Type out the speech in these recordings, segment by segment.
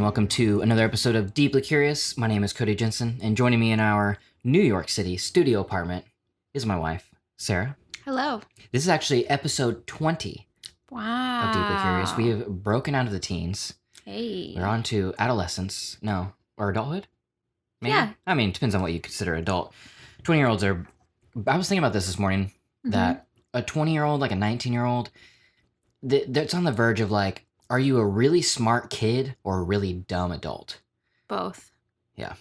welcome to another episode of Deeply Curious. My name is Cody Jensen, and joining me in our New York City studio apartment is my wife, Sarah. Hello. This is actually episode 20 Wow. of Deeply Curious. We have broken out of the teens. Hey. We're on to adolescence. No, or adulthood? Maybe? Yeah. I mean, it depends on what you consider adult. 20-year-olds are... I was thinking about this morning, that a 20-year-old, like a 19-year-old, that's on the verge of like, are you a really smart kid or a really dumb adult? Both. Yeah.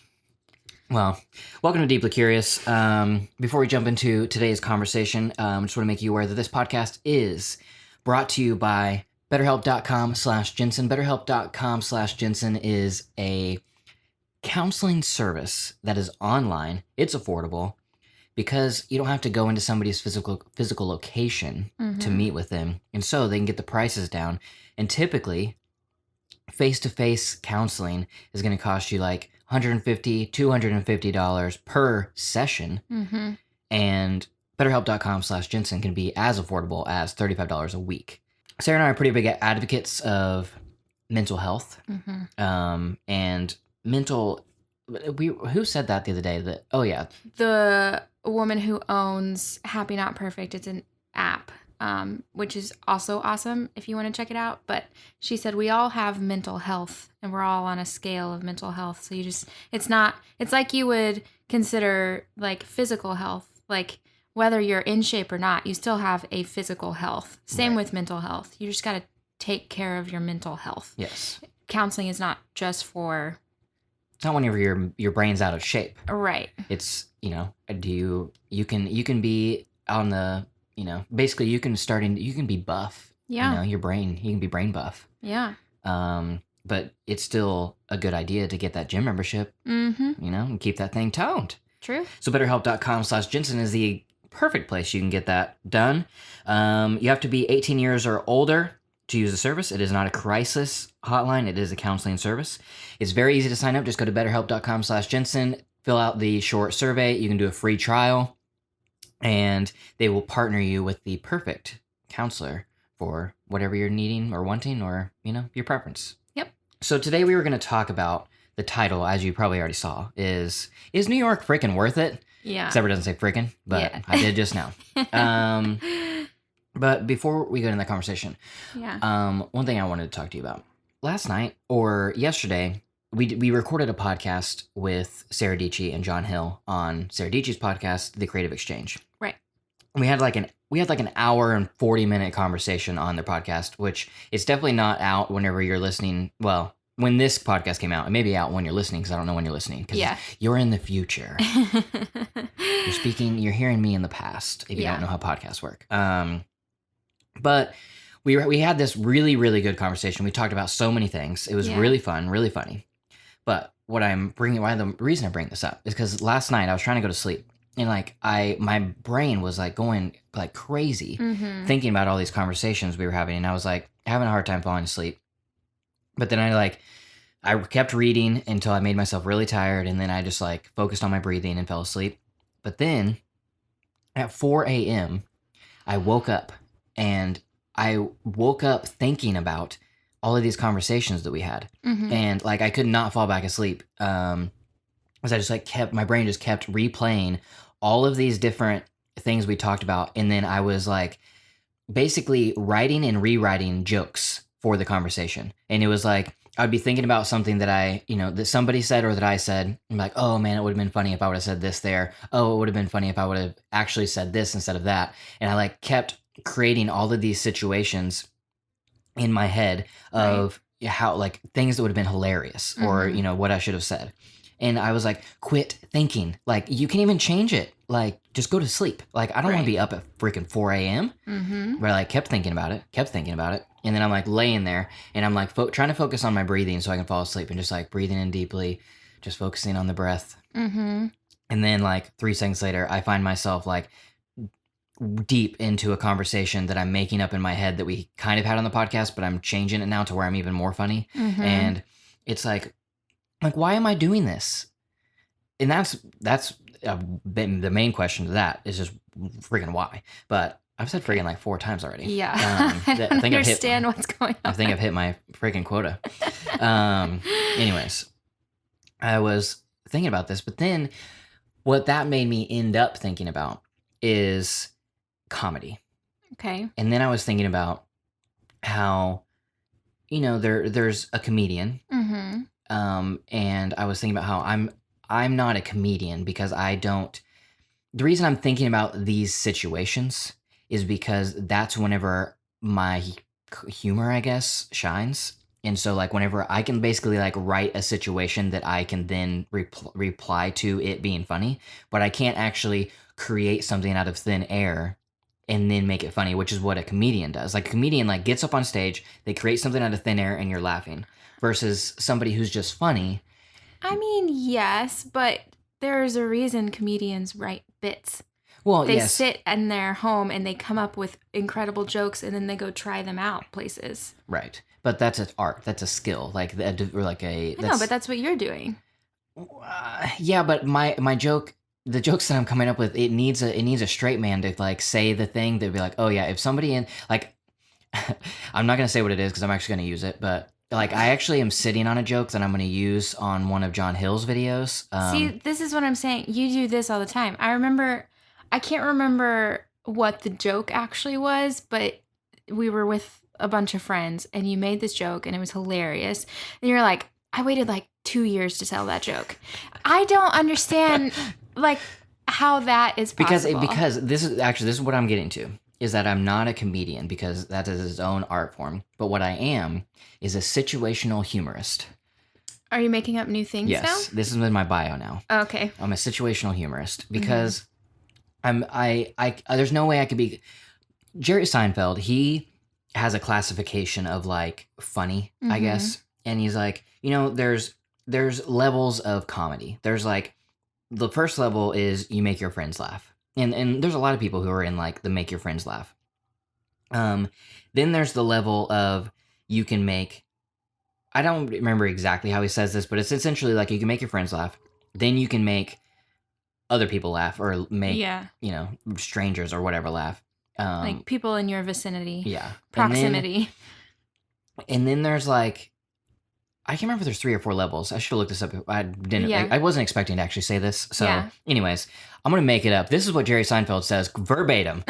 Well, welcome to Deeply Curious. Before we jump into today's conversation, I just want to make you aware that this podcast is brought to you by BetterHelp.com/Jensen. BetterHelp.com/Jensen is a counseling service that is online. It's affordable because you don't have to go into somebody's physical location to meet with them, and so they can get the prices down. And typically, face-to-face counseling is going to cost you like $150, $250 per session. And BetterHelp.com/Jensen can be as affordable as $35 a week. Sarah and I are pretty big advocates of mental health. And mental... Who said that the other day? That The woman who owns Happy Not Perfect, it's an app, which is also awesome if you want to check it out. But she said we all have mental health and we're all on a scale of mental health. So it's like you would consider like physical health, like whether you're in shape or not, you still have a physical health. Same with mental health. You just got to take care of your mental health. Yes. Counseling is not just for... It's not whenever your brain's out of shape. Right. It's, you can be on the, basically you can be buff. Yeah. You can be brain buff. Yeah. But it's still a good idea to get that gym membership, and keep that thing toned. True. So BetterHelp.com/Jensen is the perfect place you can get that done. You have to be 18 years or older to use the service. It is not a crisis hotline. It is a counseling service. It's very easy to sign up. Just go to BetterHelp.com/Jensen, fill out the short survey. You can do a free trial, and they will partner you with the perfect counselor for whatever you're needing or wanting or, your preference. Yep. So today we were going to talk about the title, as you probably already saw, is New York freaking worth it? Yeah. Except it doesn't say freaking, but Yeah. I did just now. But before we go into that conversation, one thing I wanted to talk to you about. Last night or yesterday, we recorded a podcast with Sarah Dietschy and John Hill on Sarah Dietschy's podcast, The Creative Exchange. Right. And we had like an hour and 40-minute conversation on their podcast, which is definitely not out whenever you're listening. Well, when this podcast came out, it may be out when you're listening because I don't know when you're listening. Because you're in the future. You're hearing me in the past if you don't know how podcasts work. But we had this really, really good conversation. We talked about so many things. It was really fun, really funny. But the reason I bring this up is because last night I was trying to go to sleep. And like my brain was like going like crazy thinking about all these conversations we were having. And I was like having a hard time falling asleep. But then I kept reading until I made myself really tired. And then I just like focused on my breathing and fell asleep. But then at 4 a.m., I woke up. And I woke up thinking about all of these conversations that we had. And like I could not fall back asleep. Because I just like my brain just kept replaying all of these different things we talked about. And then I was like basically writing and rewriting jokes for the conversation. And it was like I'd be thinking about something that that somebody said or that I said. I'm like, oh man, it would have been funny if I would have said this there. Oh, it would have been funny if I would have actually said this instead of that. And I like kept creating all of these situations in my head of how like things that would have been hilarious or what I should have said. And I was like, quit thinking. Like you can't even change it. Like just go to sleep. Like I don't want to be up at freaking 4 a.m. But I like kept thinking about it. And then I'm like laying there and I'm like trying to focus on my breathing so I can fall asleep and just like breathing in deeply, just focusing on the breath. And then like 3 seconds later, I find myself like deep into a conversation that I'm making up in my head that we kind of had on the podcast, but I'm changing it now to where I'm even more funny. And it's like, why am I doing this? And that's the main question to that is just freaking why. But I've said freaking like 4 times already. Yeah. I think understand what's going on. I think I've hit my freaking quota. Anyways, I was thinking about this, but then what that made me end up thinking about is comedy. Okay. And then I was thinking about how, there's a comedian. Mm-hmm. And I was thinking about how I'm not a comedian because I don't. The reason I'm thinking about these situations is because that's whenever my humor, I guess, shines. And so, like, whenever I can basically like write a situation that I can then reply to it being funny, but I can't actually create something out of thin air and then make it funny, which is what a comedian does. Like, a comedian like gets up on stage, they create something out of thin air, and you're laughing. Versus somebody who's just funny. I mean, yes, but there's a reason comedians write bits. Well, They yes, sit in their home and they come up with incredible jokes and then they go try them out places. right. But that's an art. That's a skill. Like or like a. I know, but that's what you're doing. Yeah, but my joke, the jokes that I'm coming up with, it needs a straight man to like say the thing. They'd be like, oh yeah, if somebody in like, I'm not gonna say what it is because I'm actually gonna use it, but like I actually am sitting on a joke that I'm gonna use on one of John Hill's videos. See, this is what I'm saying. You do this all the time. I can't remember what the joke actually was, but we were with a bunch of friends and you made this joke and it was hilarious. And you're like, I waited like 2 years to tell that joke. I don't understand like how that is possible. Because this is what I'm getting to, is that I'm not a comedian because that is its own art form. But what I am is a situational humorist. Are you making up new things now? Yes, this is in my bio now. Okay. I'm a situational humorist because I there's no way I could be. Jerry Seinfeld, he has a classification of like funny, I guess. And he's like, there's levels of comedy. There's like, the first level is you make your friends laugh. And there's a lot of people who are in like the make your friends laugh. Then there's the level of you can make, I don't remember exactly how he says this, but it's essentially like you can make your friends laugh. Then you can make other people laugh or make, strangers or whatever laugh. Like people in your vicinity. Yeah. Proximity. And then there's like, I can't remember if there's 3 or 4 levels. I should have looked this up. I didn't. Yeah. I wasn't expecting to actually say this. So, anyways, I'm going to make it up. This is what Jerry Seinfeld says verbatim.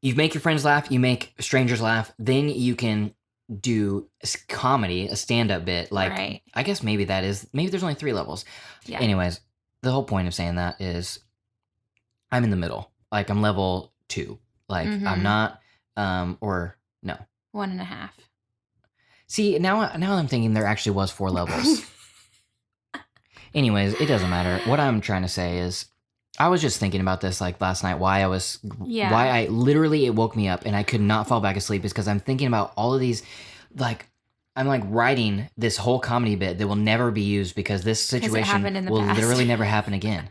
You make your friends laugh. You make strangers laugh. Then you can do comedy, a stand-up bit. Like, right. I guess maybe there's only 3 levels. Yeah. Anyways, the whole point of saying that is I'm in the middle. Like, I'm level 2. Like, I'm not, or no. 1.5. See, now I'm thinking there actually was 4 levels. Anyways, it doesn't matter. What I'm trying to say is, I was just thinking about this like last night. Why I literally, it woke me up and I could not fall back asleep is because I'm thinking about all of these, like, I'm like writing this whole comedy bit that will never be used because this situation will literally never happen again.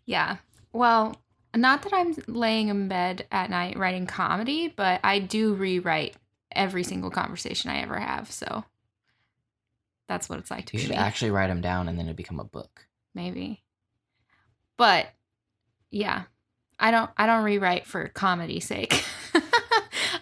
Yeah. Well, not that I'm laying in bed at night writing comedy, but I do rewrite every single conversation I ever have, so that's what it's like to be. You should actually write them down and then it'd become a book. Maybe. But yeah, I don't rewrite for comedy's sake.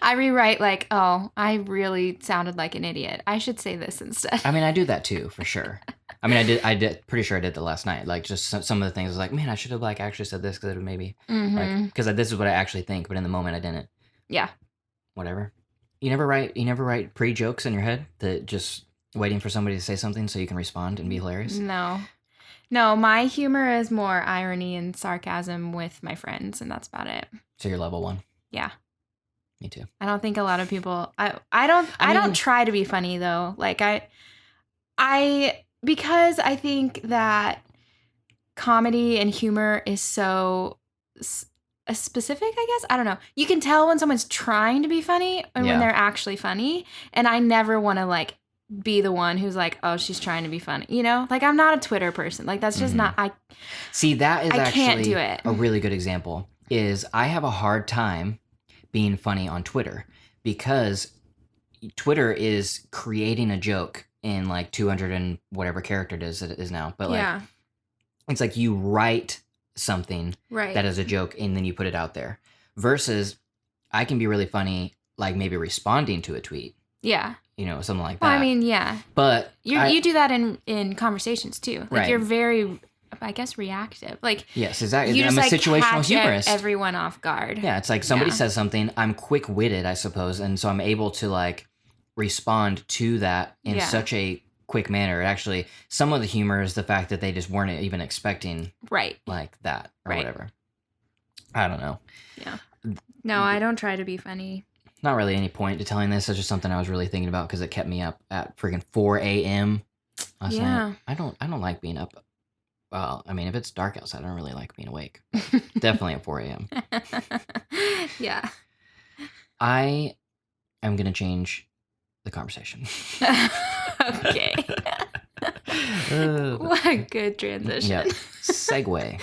I rewrite like, oh, I really sounded like an idiot. I should say this instead. I mean, I do that too, for sure. I mean, I did. Pretty sure I did that last night. Like, just some of the things I was like, man, I should have like actually said this because it would maybe like, because this is what I actually think, but in the moment I didn't. Yeah. Whatever. You never write pre-jokes in your head that just waiting for somebody to say something so you can respond and be hilarious? No, my humor is more irony and sarcasm with my friends, and that's about it. So you're level 1? Yeah. Me too. I don't think a lot of people, I don't try to be funny though. Like because I think that comedy and humor is so specific, I guess. I don't know. You can tell when someone's trying to be funny and when they're actually funny. And I never want to like be the one who's like, oh, she's trying to be funny. Like, I'm not a Twitter person. Like, that's just not, See, that is I actually can't do it. A really good example is I have a hard time being funny on Twitter because Twitter is creating a joke in like 200 and whatever character it is now. But like, it's like you write something that is a joke and then you put it out there versus I can be really funny, like maybe responding to a tweet. Yeah. something like Well, that. I mean, yeah. But you do that in conversations too. Like Right. you're very, I guess, reactive. Like yes, exactly. you just I'm a like situational catch humorist. everyone off guard. Yeah, it's like somebody Yeah. says something, I'm quick-witted, I suppose, and so I'm able to like respond to that in Yeah. such a quick manner. Actually, some of the humor is the fact that they just weren't even expecting Right. like that or Right. whatever. I don't know. Yeah. No, I don't try to be funny. Not really any point to telling this. It's just something I was really thinking about because it kept me up at freaking 4 a.m. last night. I don't like being up. Well, I mean, if it's dark outside, I don't really like being awake. Definitely at 4 a.m. Yeah. I am going to change the conversation. Okay. What a good transition. Yep. Segue.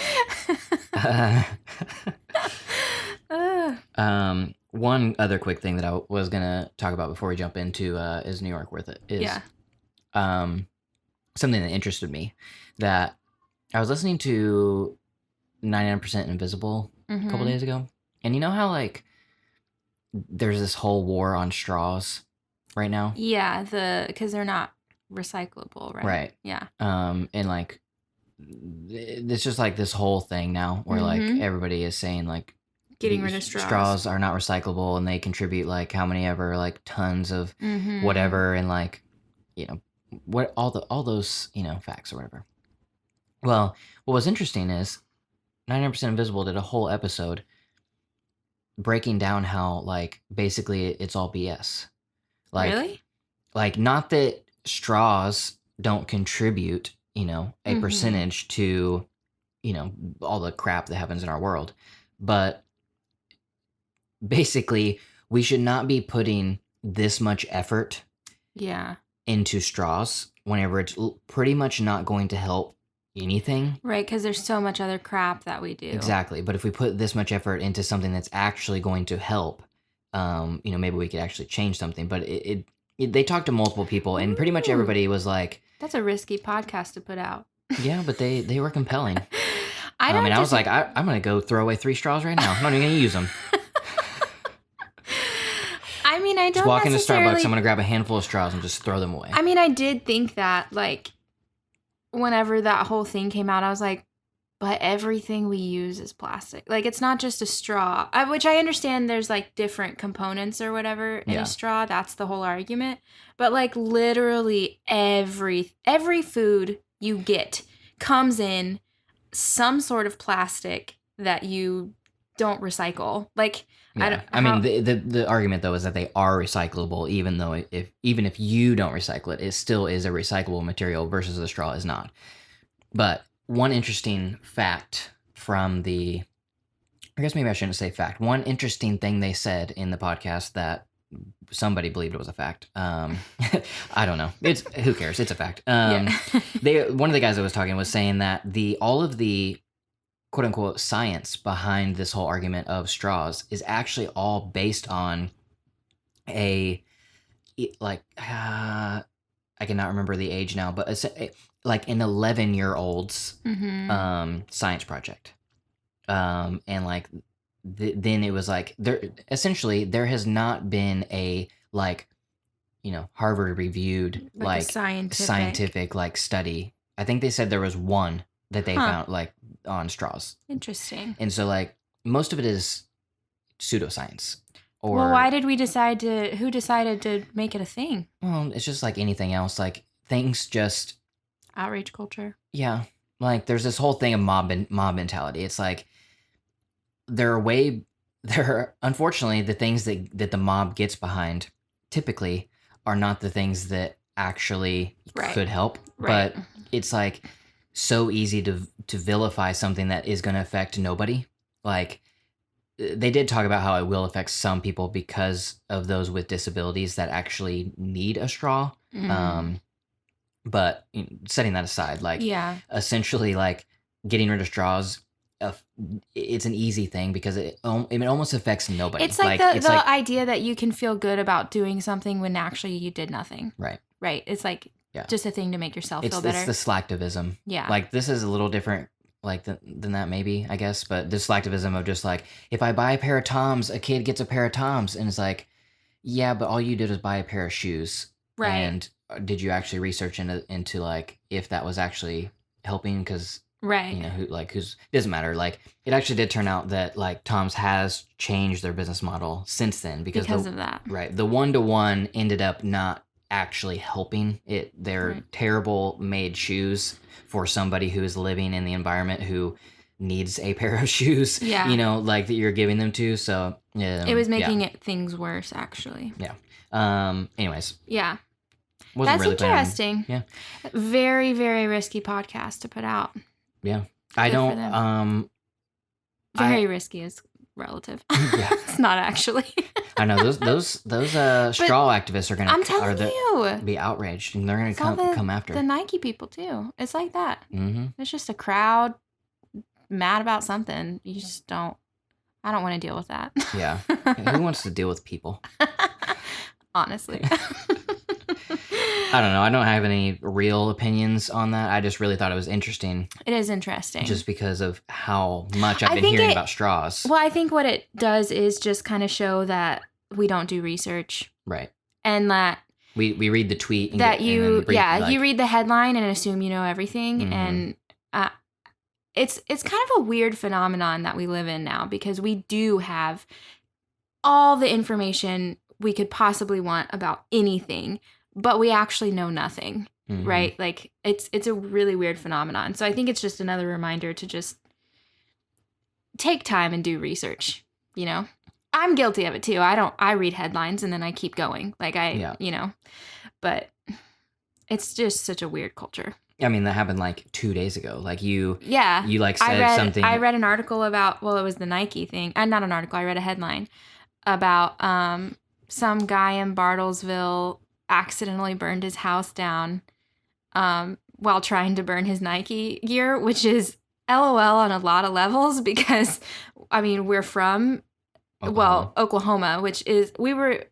One other quick thing that I was going to talk about before we jump into is New York worth it? Is something that interested me, that I was listening to 99% Invisible a couple days ago. And you know how like there's this whole war on straws right now? Yeah, because they're not recyclable, right? Right. Yeah. And like it's just like this whole thing now where like everybody is saying like getting rid of straws. Straws are not recyclable and they contribute like how many ever like tons of whatever, and like what all those facts or whatever. Well, what was interesting is 99% Invisible did a whole episode breaking down how like basically it's all BS. Like, really? Like not that straws don't contribute, a percentage to, all the crap that happens in our world, but basically we should not be putting this much effort into straws whenever it's pretty much not going to help anything. Right, because there's so much other crap that we do. Exactly. But if we put this much effort into something that's actually going to help, maybe we could actually change something. But they talked to multiple people, and pretty much everybody was like, that's a risky podcast to put out. Yeah, but they were compelling. I was like, I'm going to go throw away 3 straws right now. I'm not even going to use them. I mean, I don't just walk into necessarily... Starbucks, I'm going to grab a handful of straws and just throw them away. I mean, I did think that, like, whenever that whole thing came out, I was like, but everything we use is plastic. Like, it's not just a straw, which I understand there's, like, different components or whatever in a straw. That's the whole argument. But, like, literally every food you get comes in some sort of plastic that you don't recycle. Like, I mean, the argument though is that they are recyclable, even though even if you don't recycle it, it still is a recyclable material versus the straw is not. But one interesting fact from I guess maybe I shouldn't say fact. One interesting thing they said in the podcast that somebody believed it was a fact. I don't know. Who cares? It's a fact. One of the guys that was talking was saying that all of the quote unquote science behind this whole argument of straws is actually all based on I cannot remember the age now, but like an 11-year-old's science project. And like then it was like there has not been a like Harvard reviewed like scientific like study. I think they said there was one that they found like on straws. Interesting. And so like most of it is pseudoscience. Well, why did we who decided to make it a thing? Well, it's just like anything else. Like things just outrage culture. Yeah. Like there's this whole thing of mob mentality. It's like unfortunately the things that the mob gets behind typically are not the things that actually could help. Right. But it's like so easy to vilify something that is going to affect nobody. Like they did talk about how it will affect some people because of those with disabilities that actually need a straw. But setting that aside, like essentially like getting rid of straws, it's an easy thing because it almost affects nobody. It's like the idea that you can feel good about doing something when actually you did nothing. Right. It's like just a thing to make yourself feel better. It's the slacktivism. Yeah. Like this is a little different like than that maybe, I guess. But this slacktivism of just like, if I buy a pair of Toms, a kid gets a pair of Toms. And it's like, yeah, but all you did was buy a pair of shoes. Right. And did you actually research into like if that was actually helping? Because Right. who's doesn't matter. Like it actually did turn out that like Tom's has changed their business model since then because of that. Right. The 1-to-1 ended up not actually helping it. They're terrible made shoes for somebody who is living in the environment who needs a pair of shoes. Yeah. Like that you're giving them to. So it was making things worse, actually. Yeah. Anyways. Yeah. Wasn't That's really interesting. Yeah. Very, very risky podcast to put out. Yeah. I don't. Very risky is relative. Yeah. It's not actually. I know those straw activists are gonna. I'm telling you, be outraged and they're gonna come after the Nike people too. It's like that. Mm-hmm. It's just a crowd mad about something. You just don't. I don't want to deal with that. Yeah. Who wants to deal with people? Honestly. I don't know. I don't have any real opinions on that. I just really thought it was interesting. It is interesting. Just because of how much I've been hearing about straws. Well, I think what it does is just kind of show that we don't do research. Right. And that we read the tweet. You read the headline and assume you know everything. Mm-hmm. And it's kind of a weird phenomenon that we live in now because we do have all the information we could possibly want about anything, but we actually know nothing, right? Like it's a really weird phenomenon. So I think it's just another reminder to just take time and do research, I'm guilty of it too. I read headlines and then I keep going. Like but it's just such a weird culture. I mean, that happened like 2 days ago. Like you like said something. I read an article about, it was the Nike thing. Not an article. I read a headline about some guy in Bartlesville accidentally burned his house down while trying to burn his Nike gear, which is LOL on a lot of levels because, we're from, Oklahoma, which is, we were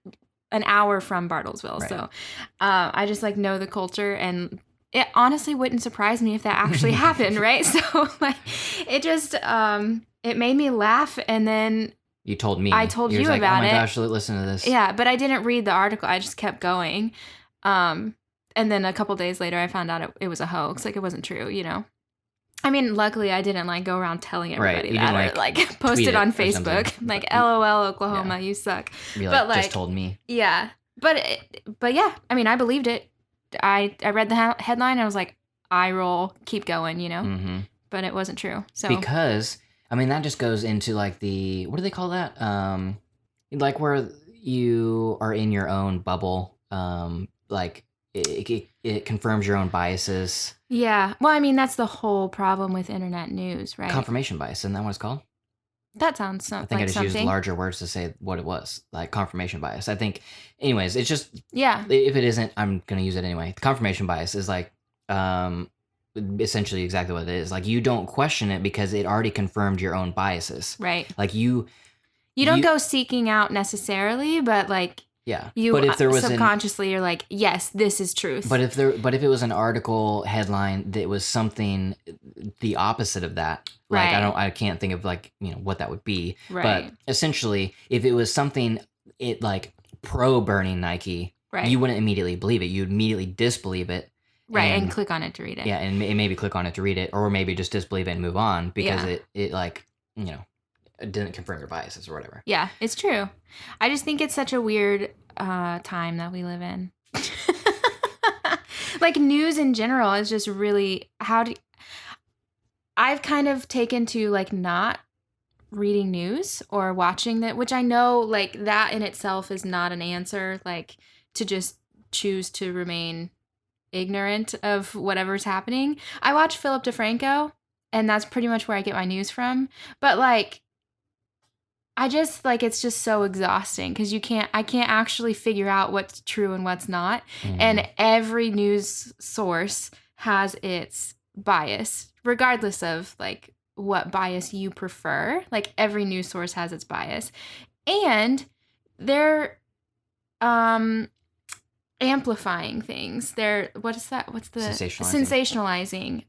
an hour from Bartlesville. Right. So I just know the culture, and it honestly wouldn't surprise me if that actually happened, right? So it just, it made me laugh, and then you told me. I told you about it. Oh my gosh, listen to this. Yeah, but I didn't read the article. I just kept going. And then a couple days later, I found out it was a hoax. Like, it wasn't true, luckily, I didn't, go around telling everybody that or, post it on Facebook. LOL, Oklahoma, you suck. But, just told me. Yeah. But yeah, I believed it. I read the headline, and I was like, eye roll, keep going, Mm-hmm. But it wasn't true. So because... that just goes into what do they call that? Where you are in your own bubble. It confirms your own biases. Yeah. Well, that's the whole problem with internet news, right? Confirmation bias, isn't that what it's called? That sounds something. I think I just used larger words to say what it was, like confirmation bias. I think, anyways, it's just, if it isn't, I'm going to use it anyway. Confirmation bias is essentially exactly what it is. You don't question it because it already confirmed your own biases. Right. You don't go seeking out necessarily, but you but if there was subconsciously you're like, yes, this is truth. But if it was an article headline that was something the opposite of that, right. I can't think of what that would be. Right. But essentially, if it was something pro burning Nike, right. you wouldn't immediately believe it. You'd immediately disbelieve it. Right, and click on it to read it. Yeah, and maybe click on it to read it, or maybe just disbelieve it and move on because it didn't confirm your biases or whatever. Yeah, it's true. I just think it's such a weird time that we live in. News in general is just really I've kind of taken to not reading news or watching that, which I know that in itself is not an answer, to just choose to remain ignorant of whatever's happening. I watch Philip DeFranco, and that's pretty much where I get my news from. But I just it's just so exhausting because I can't actually figure out what's true and what's not. Mm. And every news source has its bias, regardless of what bias you prefer. Every news source has its bias, and they're amplifying things. They're what's the sensationalizing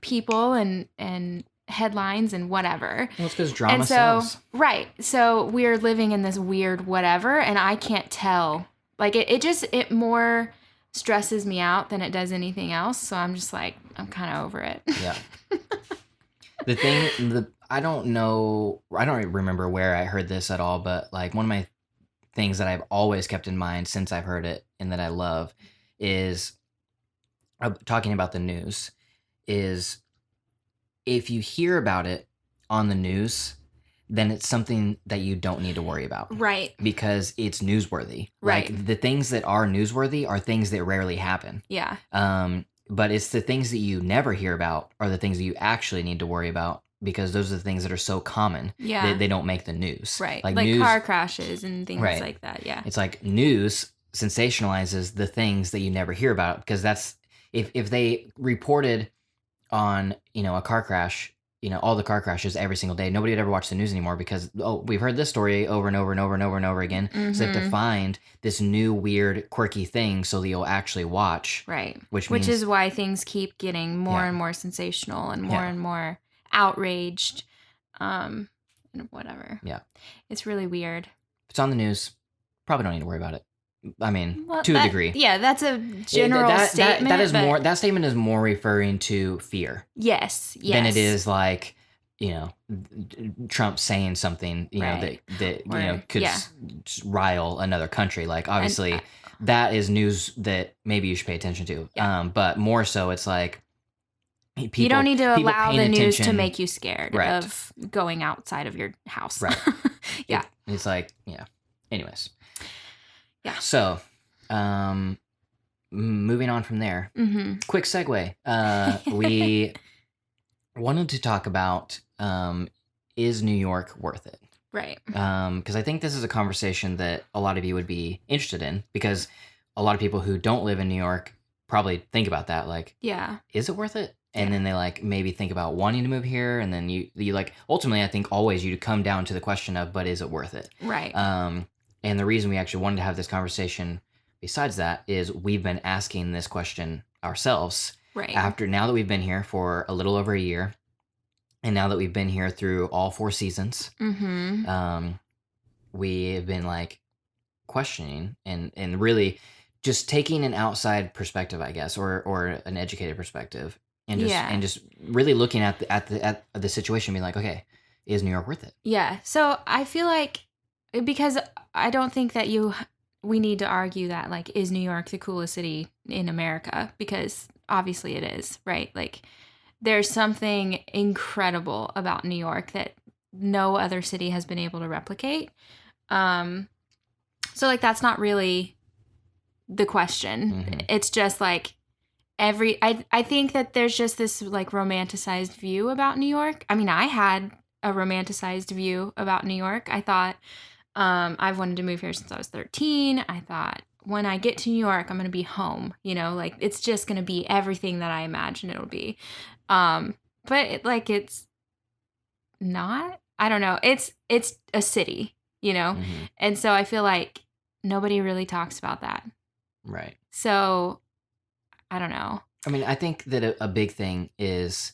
people and headlines and whatever. Well, it's because drama sells. Right. So we're living in this weird whatever, and I can't tell. It more stresses me out than it does anything else. So I'm just like, I'm kind of over it. Yeah. I don't know, I don't remember where I heard this at all, but like one of my things that I've always kept in mind since I've heard it and that I love is talking about the news is if you hear about it on the news, then it's something that you don't need to worry about. Right. Because it's newsworthy. Right. Like the things that are newsworthy are things that rarely happen. Yeah. But it's the things that you never hear about are the things that you actually need to worry about because those are the things that are so common that they don't make the news. Right. Like news, news, car crashes and things like that. Yeah. It's like news sensationalizes the things that you never hear about because that's if they reported on, a car crash, all the car crashes every single day, nobody would ever watch the news anymore because, we've heard this story over and over and over and over and over again. Mm-hmm. So they have to find this new, weird, quirky thing so that you'll actually watch. Right. Which is why things keep getting more and more sensational and more outraged. And whatever. Yeah. It's really weird. If it's on the news, probably don't need to worry about it. I mean, to a degree. Yeah, that's a general statement. That statement is more referring to fear. Yes. Than it is like, Trump saying something, that could rile another country. Like obviously that is news that maybe you should pay attention to. Yeah. But more so it's like you don't need to allow the news to make you scared of going outside of your house. Right. Yeah. It's like, anyways. Yeah. So, moving on from there, quick segue. We wanted to talk about, is New York worth it? Right. Because I think this is a conversation that a lot of you would be interested in because a lot of people who don't live in New York probably think about that. Like, is it worth it? And then they like maybe think about wanting to move here. And then you like, ultimately, I think always you come down to the question of, but is it worth it? Right. And the reason we actually wanted to have this conversation besides that is we've been asking this question ourselves. Right. Now that we've been here for a little over a year, and now that we've been here through all 4 seasons, we have been like questioning and really just taking an outside perspective, I guess, or an educated perspective, and just really looking at the situation, being like, okay, is New York worth it? Yeah. So I feel like because I don't think that we need to argue that like, is New York the coolest city in America? Because obviously it is, right? Like there's something incredible about New York that no other city has been able to replicate. So like, that's not really the question. Mm-hmm. It's just like I think that there's just this like romanticized view about New York. I mean, I had a romanticized view about New York. I thought, I've wanted to move here since I was 13. I thought when I get to New York, I'm going to be home, like it's just going to be everything that I imagine it'll be. But it's not, I don't know. It's a city, Mm-hmm. And so I feel like nobody really talks about that. Right. So I don't know. I mean, I think that a big thing is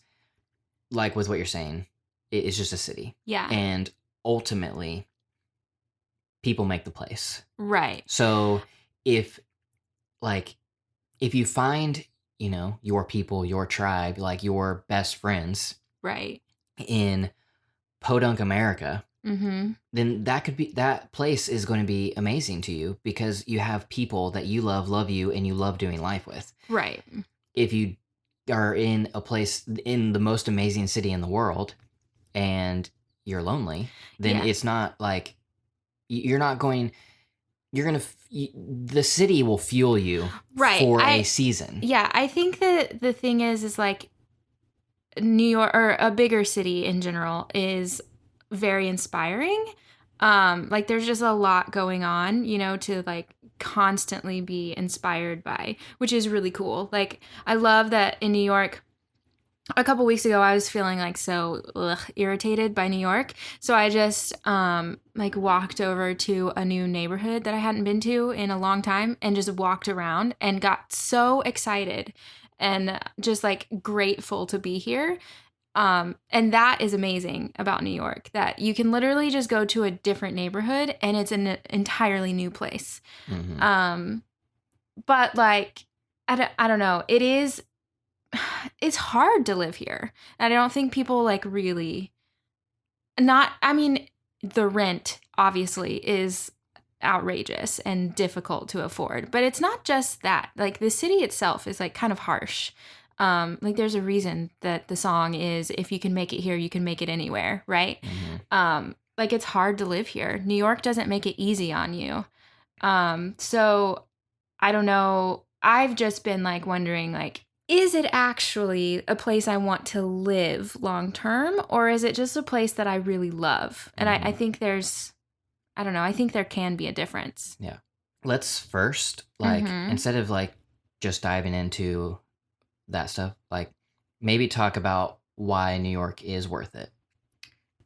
like with what you're saying, it's just a city. Yeah. And ultimately, people make the place. Right. So if you find, your people, your tribe, like your best friends, right, in Podunk, America, mm-hmm. then that place is going to be amazing to you because you have people that you love you, and you love doing life with. Right. If you are in a place in the most amazing city in the world and you're lonely, then it's not like the city will fuel you for a season. Yeah, I think that the thing is like New York or a bigger city in general is very inspiring. Like there's just a lot going on, to like constantly be inspired by, which is really cool. Like I love that in New York. A couple weeks ago, I was feeling like so irritated by New York. So I just like walked over to a new neighborhood that I hadn't been to in a long time and just walked around and got so excited and just like grateful to be here. And that is amazing about New York, that you can literally just go to a different neighborhood and it's an entirely new place. Mm-hmm. But like I don't know. It's hard to live here. And I don't think people like really not, I mean, the rent obviously is outrageous and difficult to afford, but it's not just that. Like the city itself is like kind of harsh. Like there's a reason that the song is if you can make it here, you can make it anywhere, right? Like it's hard to live here. New York doesn't make it easy on you. So I don't know. I've just been like wondering like is it actually a place I want to live long term or is it just a place that I really love? And I think I don't know, I think there can be a difference. Yeah. Let's first like instead of like just diving into that stuff, like maybe talk about why New York is worth it.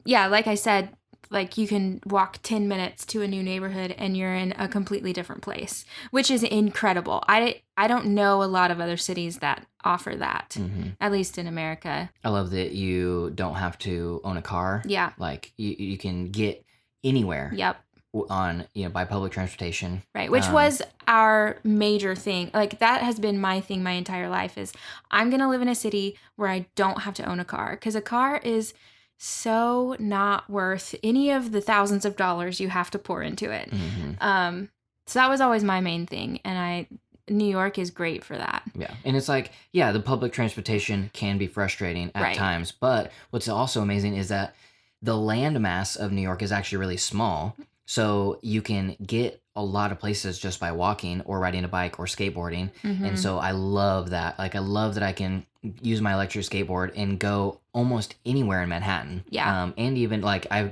Yeah, like I said, like you can walk 10 minutes to a new neighborhood and you're in a completely different place, which is incredible. I don't know a lot of other cities that offer that, at least in America. I love that you don't have to own a car. Yeah. Like you can get anywhere. Yep. On, by public transportation. Right, which was our major thing. Like that has been my thing my entire life is I'm going to live in a city where I don't have to own a car because a car is so not worth any of the thousands of dollars you have to pour into it. So that was always my main thing. And New York is great for that. Yeah. And it's like, yeah, the public transportation can be frustrating at times. But what's also amazing is that the landmass of New York is actually really small. So you can get a lot of places just by walking or riding a bike or skateboarding. And so I love that. Like I love that I can use my electric skateboard and go almost anywhere in Manhattan. Yeah. And even like I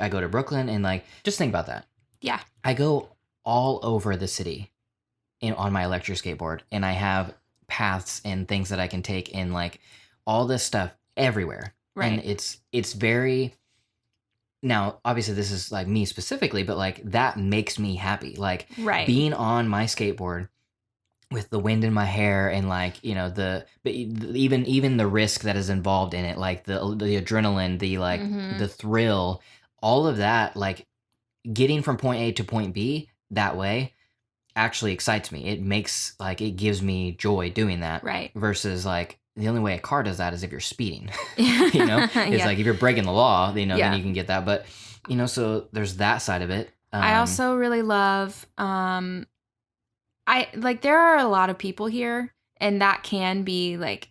go to Brooklyn and like just think about that. Yeah. I go all over the city on my electric skateboard and I have paths and things that I can take and like all this stuff everywhere. Right. And it's very. Now, obviously, this is like me specifically, but like that makes me happy. Like being on my skateboard with the wind in my hair and like even the risk that is involved in it, like the adrenaline, the like the thrill, all of that, like getting from point A to point B that way actually excites me. It makes like it gives me joy doing that. Right. Versus like. The only way a car does that is if you're speeding, it's like if you're breaking the law, then you can get that. But, so there's that side of it. I also really love, there are a lot of people here and that can be like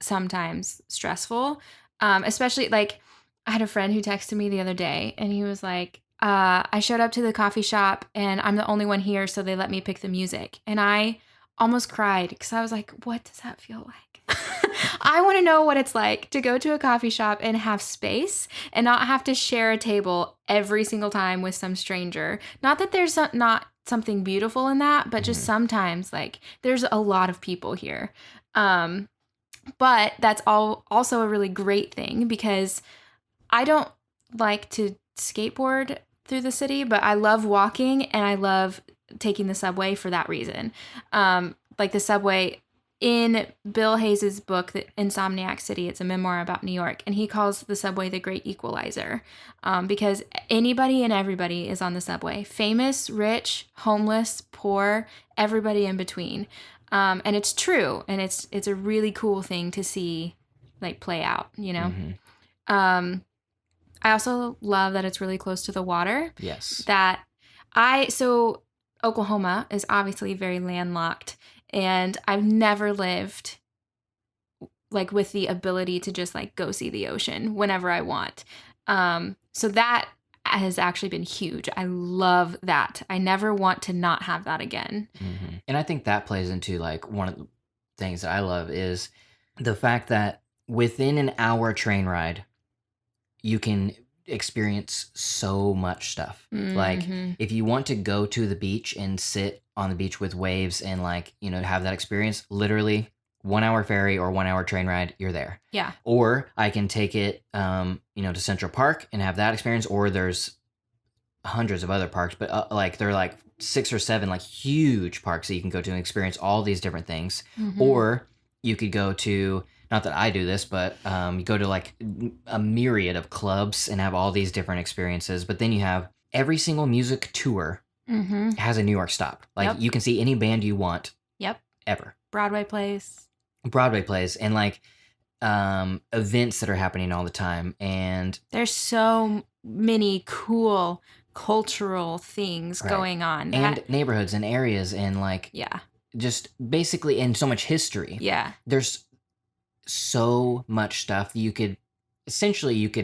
sometimes stressful. Especially like I had a friend who texted me the other day and he was like, I showed up to the coffee shop and I'm the only one here. So they let me pick the music. And I almost cried because I was like, what does that feel like? I want to know what it's like to go to a coffee shop and have space and not have to share a table every single time with some stranger. Not that there's not something beautiful in that, but just sometimes like there's a lot of people here. But that's also a really great thing because I don't like to skateboard through the city, but I love walking and I love taking the subway for that reason. Like the subway in Bill Hayes' book, The Insomniac City, it's a memoir about New York, and he calls the subway the great equalizer because anybody and everybody is on the subway. Famous, rich, homeless, poor, everybody in between. And it's true, and it's a really cool thing to see like play out, I also love that it's really close to the water. Yes. So Oklahoma is obviously very landlocked. And I've never lived like with the ability to just like go see the ocean whenever I want. So that has actually been huge. I love that. I never want to not have that again. And I think that plays into like one of the things that I love is the fact that within an hour train ride, you can experience so much stuff. Like if you want to go to the beach and sit on the beach with waves and like, have that experience, literally 1 hour ferry or 1 hour train ride, you're there. Yeah. Or I can take it, to Central Park and have that experience. Or there's hundreds of other parks, but like there are like 6 or 7 like huge parks that you can go to and experience all these different things. Or you could go to, not that I do this, but you go to like a myriad of clubs and have all these different experiences. But then you have every single music tour has a New York stop. Like you can see any band you want. Yep. Ever. Broadway plays. And like events that are happening all the time, and there's so many cool cultural things going on, and neighborhoods and areas, and like just basically, and so much history. There's so much stuff you could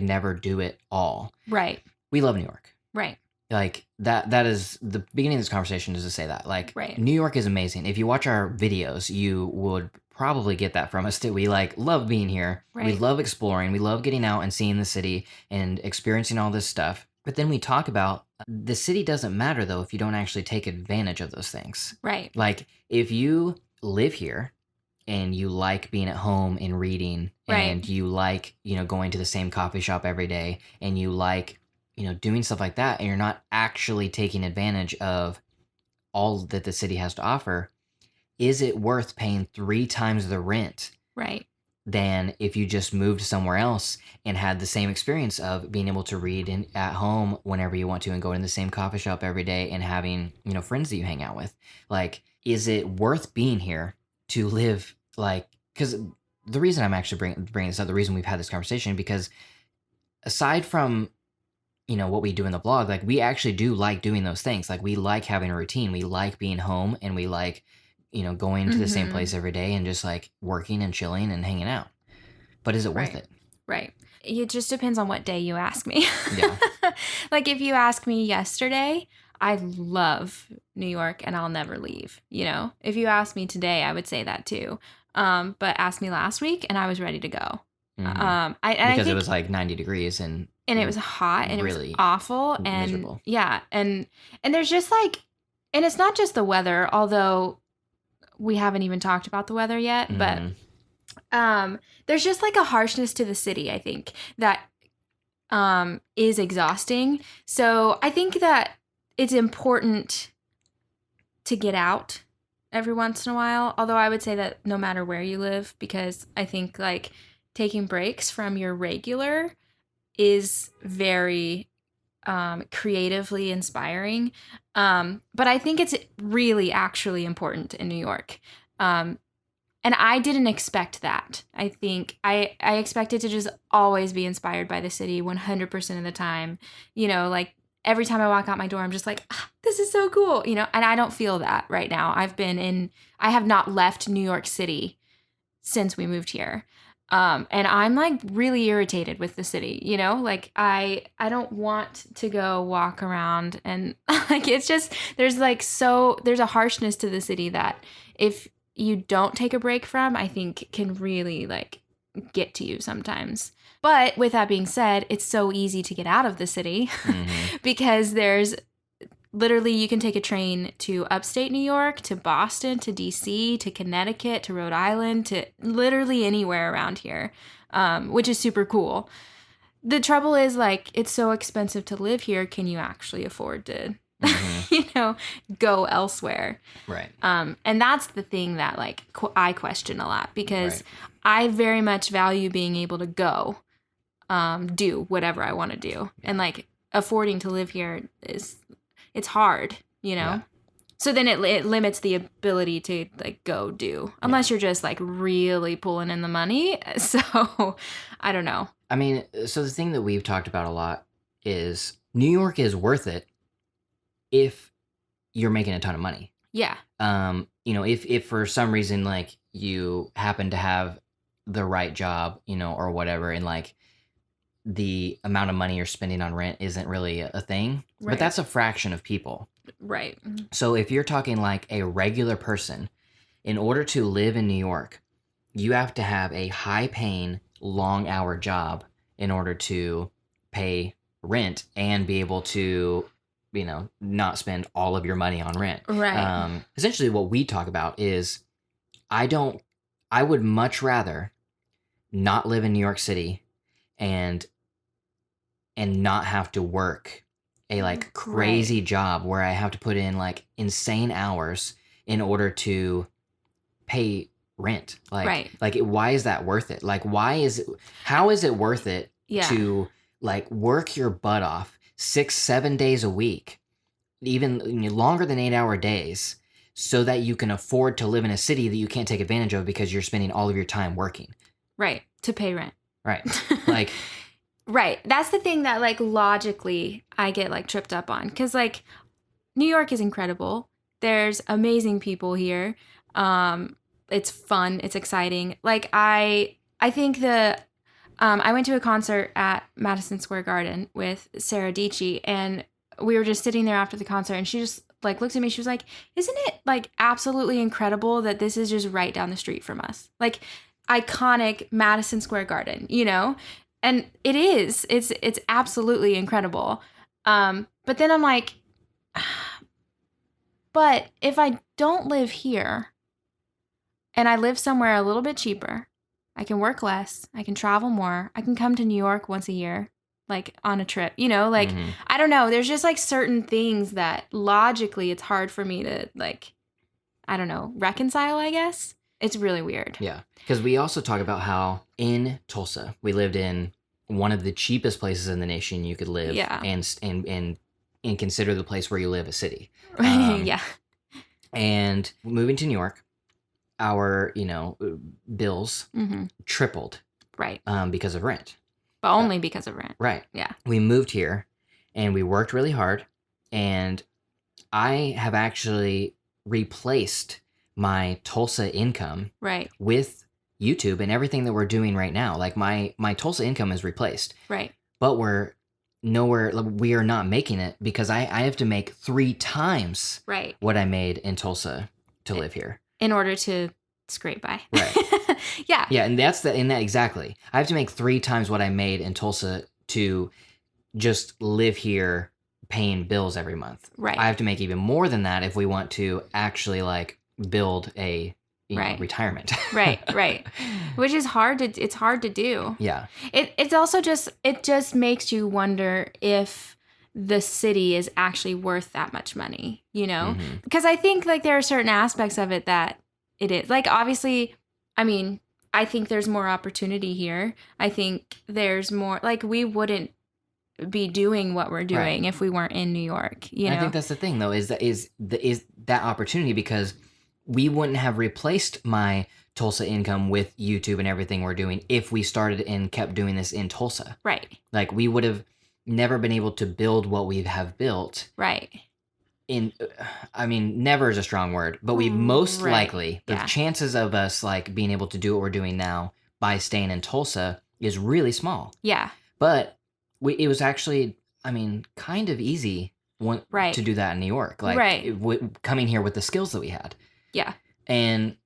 never do it all. We love New York. Like that is the beginning of this conversation, is to say that like New York is amazing. If you watch our videos, you would probably get that from us too. We like love being here. We love exploring. We love getting out and seeing the city and experiencing all this stuff. But then we talk about the city doesn't matter though if you don't actually take advantage of those things. Like if you live here and you like being at home and reading, and you like, going to the same coffee shop every day, and you like, doing stuff like that, and you're not actually taking advantage of all that the city has to offer, is it worth paying 3 times the rent than if you just moved somewhere else and had the same experience of being able to read at home whenever you want to, and going to the same coffee shop every day, and having, friends that you hang out with? Like, is it worth being here to live? Like, because the reason I'm actually bringing this up, the reason we've had this conversation, because aside from what we do in the blog, like we actually do like doing those things. Like we like having a routine. We like being home, and we like, going to the same place every day and just like working and chilling and hanging out. But is it worth it? It just depends on what day you ask me. Like if you ask me yesterday, I love New York and I'll never leave. If you ask me today, I would say that too. But ask me last week and I was ready to go. Because I think it was like 90 degrees and it was hot and really it was awful and miserable. And there's just like, and it's not just the weather, although we haven't even talked about the weather yet, but there's just like a harshness to the city, I think, that is exhausting. So I think that it's important to get out every once in a while, although I would say that no matter where you live, because I think like taking breaks from your regular is very creatively inspiring. But I think it's really actually important in New York. And I didn't expect that. I think I expected to just always be inspired by the city 100% of the time. Like every time I walk out my door, I'm just like, this is so cool, and I don't feel that right now. I have not left New York City since we moved here. And I'm like really irritated with the city, like I don't want to go walk around and like, it's just, there's a harshness to the city that if you don't take a break from, I think can really like get to you sometimes. But with that being said, it's so easy to get out of the city because there's literally, you can take a train to upstate New York, to Boston, to DC, to Connecticut, to Rhode Island, to literally anywhere around here, which is super cool. The trouble is, like, it's so expensive to live here. Can you actually afford to, go elsewhere? And that's the thing that, like, I question a lot, because I very much value being able to go do whatever I want to do. And, like, affording to live here it's hard, So then it limits the ability to like go do, unless you're just like really pulling in the money. So I don't know. I mean, so the thing that we've talked about a lot is New York is worth it if you're making a ton of money. If for some reason like you happen to have the right job, or whatever, and like the amount of money you're spending on rent isn't really a thing, but that's a fraction of people. So if you're talking like a regular person, in order to live in New York, you have to have a high paying, long hour job in order to pay rent and be able to, not spend all of your money on rent. Essentially what we talk about is I would much rather not live in New York City and not have to work a like crazy job where I have to put in like insane hours in order to pay rent. Like why is that worth it? Like how is it worth it to like work your butt off 6-7 days a week, even longer than 8-hour days, so that you can afford to live in a city that you can't take advantage of because you're spending all of your time working. Right. To pay rent. Right. Like, right. That's the thing that like logically I get like tripped up on, because like New York is incredible. There's amazing people here. It's fun. It's exciting. Like I think I went to a concert at Madison Square Garden with Sarah Dietschy, and we were just sitting there after the concert, and she just like looked at me. She was like, "Isn't it like absolutely incredible that this is just right down the street from us? Like iconic Madison Square Garden, you know?" And it is. It's absolutely incredible. But then I'm like, but if I don't live here and I live somewhere a little bit cheaper, I can work less, I can travel more, I can come to New York once a year, like on a trip, you know, like, I don't know. There's just like certain things that logically it's hard for me to like, I don't know, reconcile, I guess. It's really weird. Yeah. Because we also talk about how in Tulsa, we lived in one of the cheapest places in the nation you could live. Yeah. And consider the place where you live a city. Yeah. And moving to New York, our, bills tripled. Right. Because of rent. But only because of rent. Right. Yeah. We moved here and we worked really hard. And I have actually replaced my Tulsa income right. with YouTube and everything that we're doing right now. Like my Tulsa income is replaced. Right. But we are not making it because I have to make 3 times right. what I made in Tulsa to live here. In order to scrape by. Right. Yeah. Yeah, and that exactly. I have to make 3 times what I made in Tulsa to just live here paying bills every month. Right. I have to make even more than that if we want to actually like build a retirement. right. Which is it's hard to do. Yeah. It's also it just makes you wonder if the city is actually worth that much money, you know? Because I think like there are certain aspects of it that it is. Like obviously, I mean, I think there's more opportunity here. I think there's more, like we wouldn't be doing what we're doing if we weren't in New York, you know? I think that's the thing though, is that opportunity, because we wouldn't have replaced my Tulsa income with YouTube and everything we're doing if we started and kept doing this in Tulsa. Right. Like we would have never been able to build what we have built. Right. Never is a strong word, but we most likely, the chances of us like being able to do what we're doing now by staying in Tulsa is really small. Yeah. But it was actually, kind of easy to do that in New York. Like coming here with the skills that we had. Yeah. And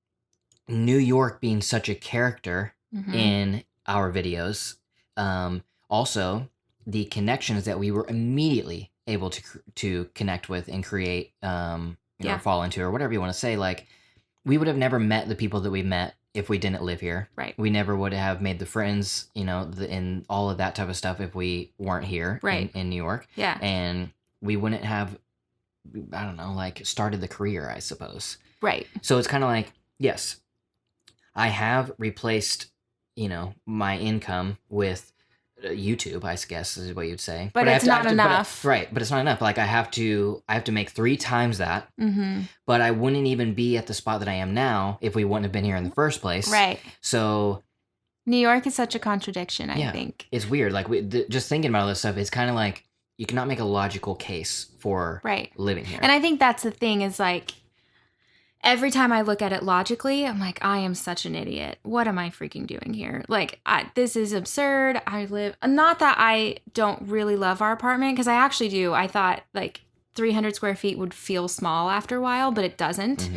New York being such a character in our videos, also the connections that we were immediately able to connect with and create, fall into, or whatever you want to say. Like we would have never met the people that we met if we didn't live here. Right. We never would have made the friends, and all of that type of stuff if we weren't here in New York. Yeah. And we wouldn't have, I don't know, like started the career, I suppose. Right. So it's kind of like, yes, I have replaced, my income with YouTube, I guess is what you'd say. But it's not enough. Right. But it's not enough. Like I have to make 3 times that. But I wouldn't even be at the spot that I am now if we wouldn't have been here in the first place. Right. So New York is such a contradiction, I think. It's weird. Like just thinking about all this stuff, it's kind of like you cannot make a logical case for living here. And I think that's the thing is like, every time I look at it logically, I'm like, I am such an idiot. What am I freaking doing here? Like, this is absurd. Not that I don't really love our apartment, because I actually do. I thought like 300 square feet would feel small after a while, but it doesn't.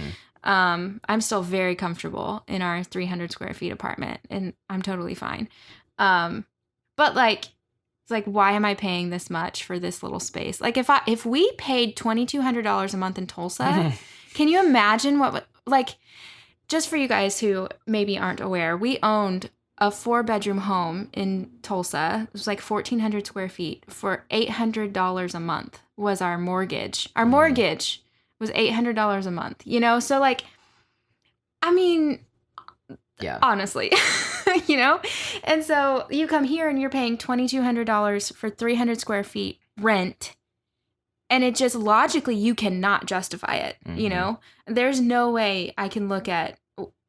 I'm still very comfortable in our 300 square feet apartment, and I'm totally fine. But like, it's like, why am I paying this much for this little space? Like if we paid $2,200 a month in Tulsa, can you imagine what, like, just for you guys who maybe aren't aware, we owned a 4-bedroom home in Tulsa. It was like 1,400 square feet for $800 a month was our mortgage. Our mortgage was $800 a month, So like, honestly, And so you come here and you're paying $2,200 for 300 square feet rent. And it just logically, you cannot justify it, you Mhm. know? There's no way I can look at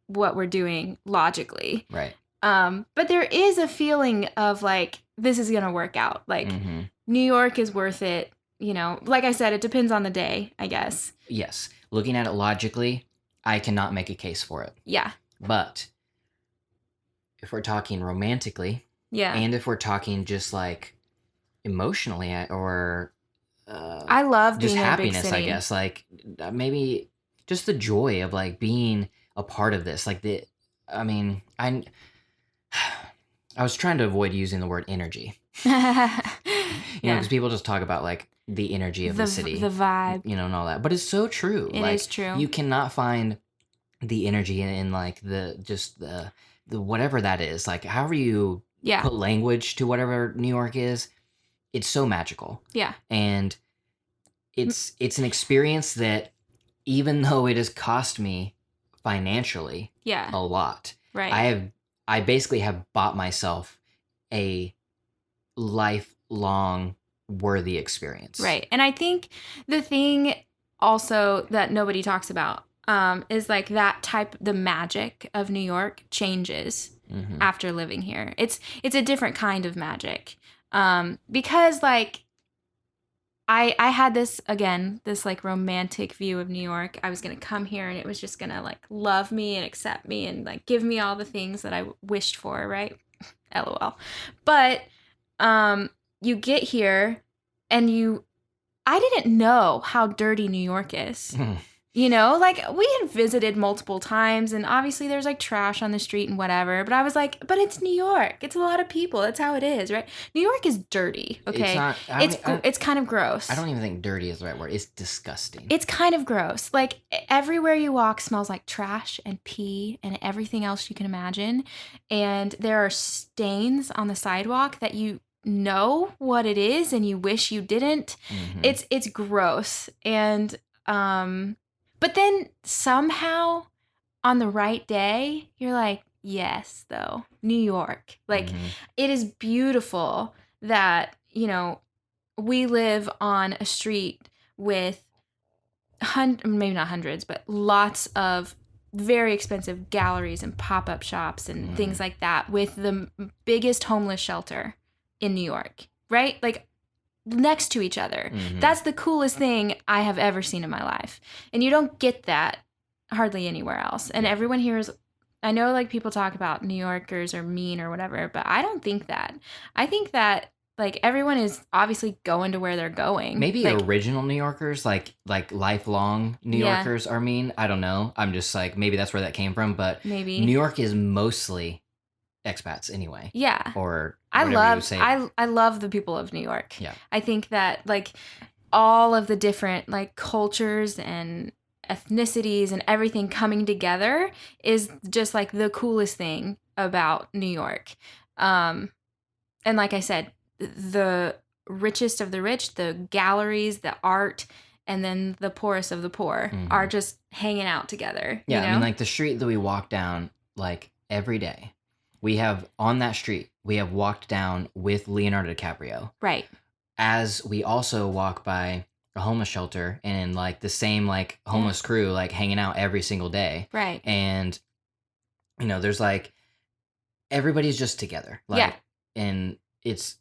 what we're doing logically. Right. But there is a feeling of like, this is going to work out. Like, Mhm. New York is worth it. You know, like I said, it depends on the day, I guess. Yes. Looking at it logically, I cannot make a case for it. Yeah. But if we're talking romantically, Yeah. and if we're talking just like emotionally or I love just being in a big happiness, I city. guess, like maybe just the joy of like being a part of this. Like I mean, I was trying to avoid using the word energy, Yeah. because people just talk about like the energy of the The city, vibe. and all that. But it's so true. It Like is true. you cannot find the energy in like the whatever that is. Like however you Yeah. put language to whatever New York is, it's so magical. Yeah. And it's an experience that even though it has cost me financially Yeah. a lot, Right. I basically have bought myself a lifelong worthy experience. Right. And I think the thing also that nobody talks about is like the magic of New York changes Mm-hmm. after living here. It's a different kind of magic. Because like I had this like romantic view of New York. I was going to come here and it was just going to like love me and accept me and like give me all the things that I wished for, right? LOL. But you get here and I didn't know how dirty New York is. You know, like we had visited multiple times and obviously there's like trash on the street and whatever, but I was like, but it's New York. It's a lot of people. That's how it is, right? New York is dirty, okay? It's not. It's kind of gross. I don't even think dirty is the right word. It's disgusting. It's kind of gross. Like everywhere you walk smells like trash and pee and everything else you can imagine. And there are stains on the sidewalk that you know what it is and you wish you didn't. Mhm. It's gross. And but then somehow on the right day, you're like, yes, though, New York. Like Mhm. it is beautiful that, you know, we live on a street with maybe not hundreds, but lots of very expensive galleries and pop-up shops and things like that with the biggest homeless shelter in New York, right? Like next to each other. Mhm. That's the coolest thing I have ever seen in my life. And you don't get that hardly anywhere else. And everyone here is, I know like people talk about New Yorkers are mean or whatever, but I don't think that. I think that like everyone is obviously going to where they're going. Maybe like, original New Yorkers, like lifelong New Yeah. Yorkers are mean. I don't know. I'm just like maybe that's where that came from. But Maybe. New York is mostly expats anyway. Yeah. Or I whatever you love say. I love the people of New York. Yeah. I think that like all of the different like cultures and ethnicities and everything coming together is just like the coolest thing about New York. And like I said, the richest of the rich, the galleries, the art, and then the poorest of the poor are just hanging out together. Yeah, you know? I mean, like the street that we walk down like every day, we have on that street, we have walked down with Leonardo DiCaprio. Right. As we also walk by a homeless shelter and like the same like homeless crew like hanging out every single day. Right. And there's like everybody's just together. Like and it's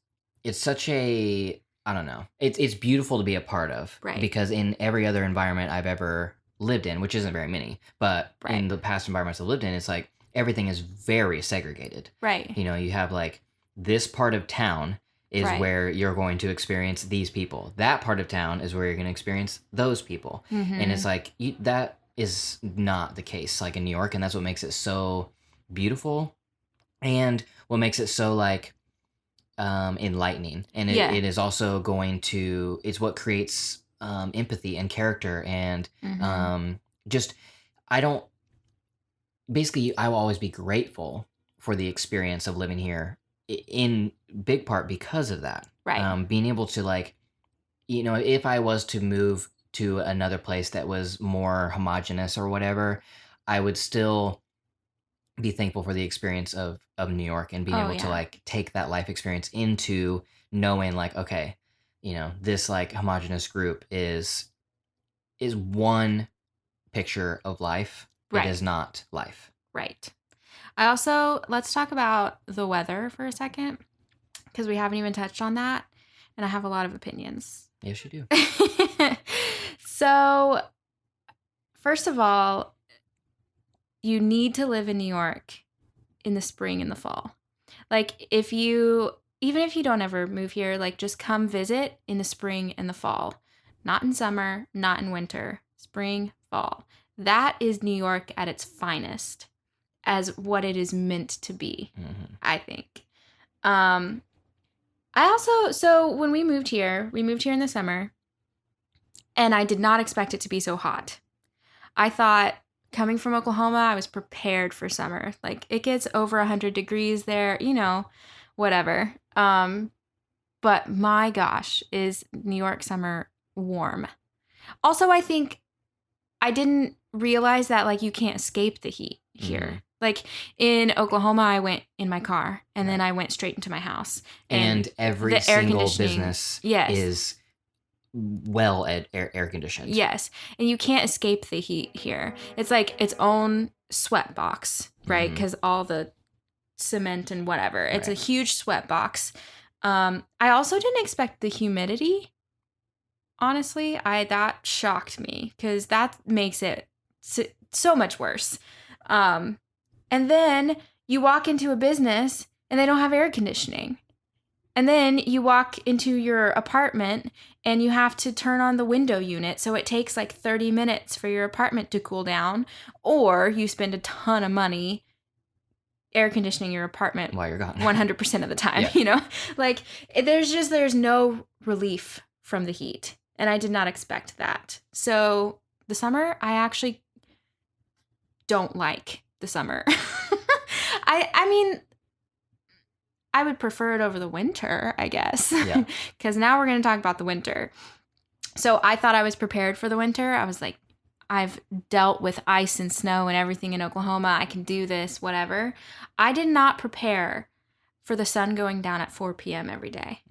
such a I don't know. It's beautiful to be a part of. Right. Because in every other environment I've ever lived in, which isn't very many, but Right. in the past environments I've lived in, it's like everything is very segregated. Right. You have like this part of town is Right. where you're going to experience these people. That part of town is where you're going to experience those people. And it's like that is not the case like in New York, and that's what makes it so beautiful and what makes it so like enlightening. And it is also it's what creates empathy and character and just I don't basically I will always be grateful for the experience of living here in big part because of that. Right. Being able to like, if I was to move to another place that was more homogenous or whatever, I would still be thankful for the experience of New York and being able to like take that life experience into knowing like, okay, this like homogenous group is one picture of life. Right. It is not life. Right. Let's talk about the weather for a second, because we haven't even touched on that, and I have a lot of opinions. Yes, you do. So, first of all, you need to live in New York in the spring and the fall. Like, even if you don't ever move here, like, just come visit in the spring and the fall. Not in summer, not in winter. Spring, fall. That is New York at its finest, as what it is meant to be, I think. So when we moved here in the summer, and I did not expect it to be so hot. I thought, coming from Oklahoma, I was prepared for summer. Like, it gets over 100 degrees there, whatever. But my gosh, is New York summer warm. Also, I think I didn't realize that, like, you can't escape the heat here. Like, in Oklahoma, I went in my car, and then I went straight into my house. And every single business is well air conditioned. Yes. And you can't escape the heat here. It's like its own sweat box, right? Because all the cement and whatever. It's a huge sweat box. I also didn't expect the humidity. Honestly, that shocked me, because that makes it so much worse. And then you walk into a business and they don't have air conditioning. And then you walk into your apartment and you have to turn on the window unit. So it takes like 30 minutes for your apartment to cool down, or you spend a ton of money air conditioning your apartment while you're gone 100% of the time, Like, there's no relief from the heat. And I did not expect that. So the summer, I actually don't like the summer. I mean, I would prefer it over the winter, I guess. Yeah. Because now we're going to talk about the winter. So I thought I was prepared for the winter. I was like, I've dealt with ice and snow and everything in Oklahoma. I can do this, whatever. I did not prepare for the sun going down at 4 p.m. every day.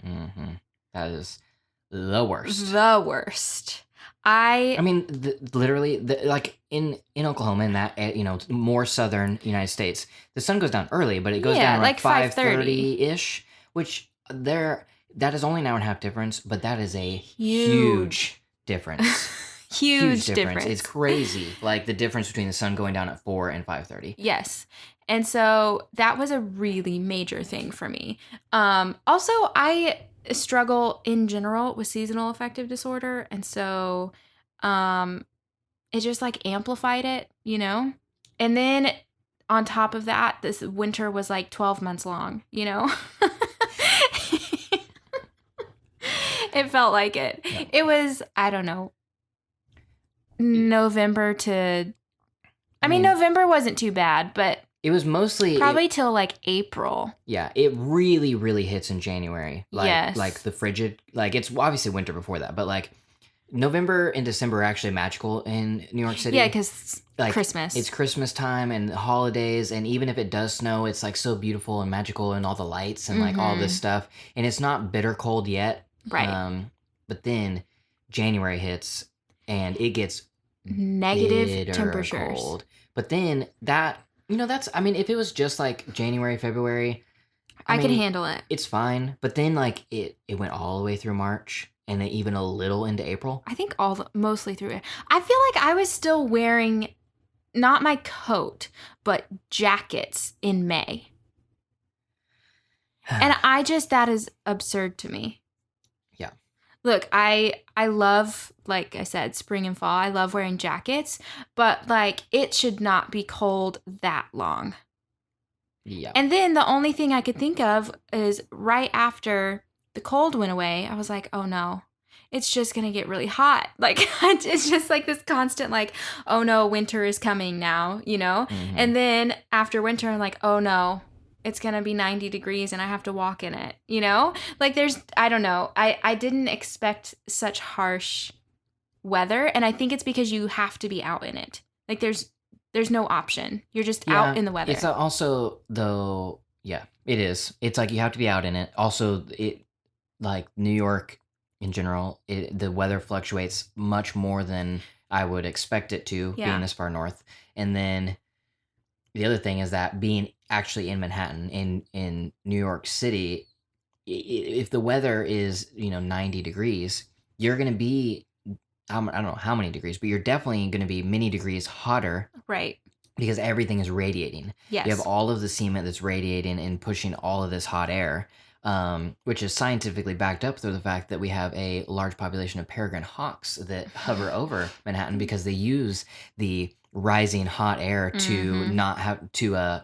That is the worst. The worst. I mean, literally, like in Oklahoma, in that more southern United States, the sun goes down early, but it goes down like 5:30 ish, which that is only an hour and a half difference, but that is a huge difference. Huge difference. It's crazy, like the difference between the sun going down at 4 and 5:30. Yes. And so that was a really major thing for me. Also, I struggle in general with seasonal affective disorder, and so it just like amplified it, and then on top of that, this winter was like 12 months long. It felt like it. Yeah. It was, I don't know, November to November wasn't too bad, but it was mostly probably till like April. Yeah, it really, really hits in January. Yes. Like the frigid, like it's obviously winter before that, but like November and December are actually magical in New York City. Yeah, because like, Christmas. It's Christmas time and the holidays, and even if it does snow, it's like so beautiful and magical and all the lights and like all this stuff. And it's not bitter cold yet. Right. But then January hits and it gets negative temperatures. Cold. But then that's, if it was just like January, February, I could handle it. It's fine. But then like it went all the way through March and then even a little into April. I think mostly through it. I feel like I was still wearing not my coat, but jackets in May. And that is absurd to me. Yeah. Look, I love, like I said, spring and fall. I love wearing jackets, but like it should not be cold that long. Yeah. And then the only thing I could think of is right after the cold went away, I was like, oh no, it's just going to get really hot. Like, it's just like this constant, like, oh no, winter is coming now, And then after winter, I'm like, oh no, it's going to be 90 degrees and I have to walk in it, Like I don't know. I didn't expect such harsh weather. And I think it's because you have to be out in it. Like there's no option. You're just out in the weather. It's also, though, yeah, it is. It's like you have to be out in it. Also, like New York in general. The weather fluctuates much more than I would expect it to, being this far north. And then the other thing is that being actually in Manhattan, in New York City, if the weather is 90 degrees, you're going to be, I don't know how many degrees, but you're definitely going to be many degrees hotter. Right. Because everything is radiating. Yes. You have all of the cement that's radiating and pushing all of this hot air, which is scientifically backed up through the fact that we have a large population of peregrine hawks that hover over Manhattan because they use the rising hot air to not have to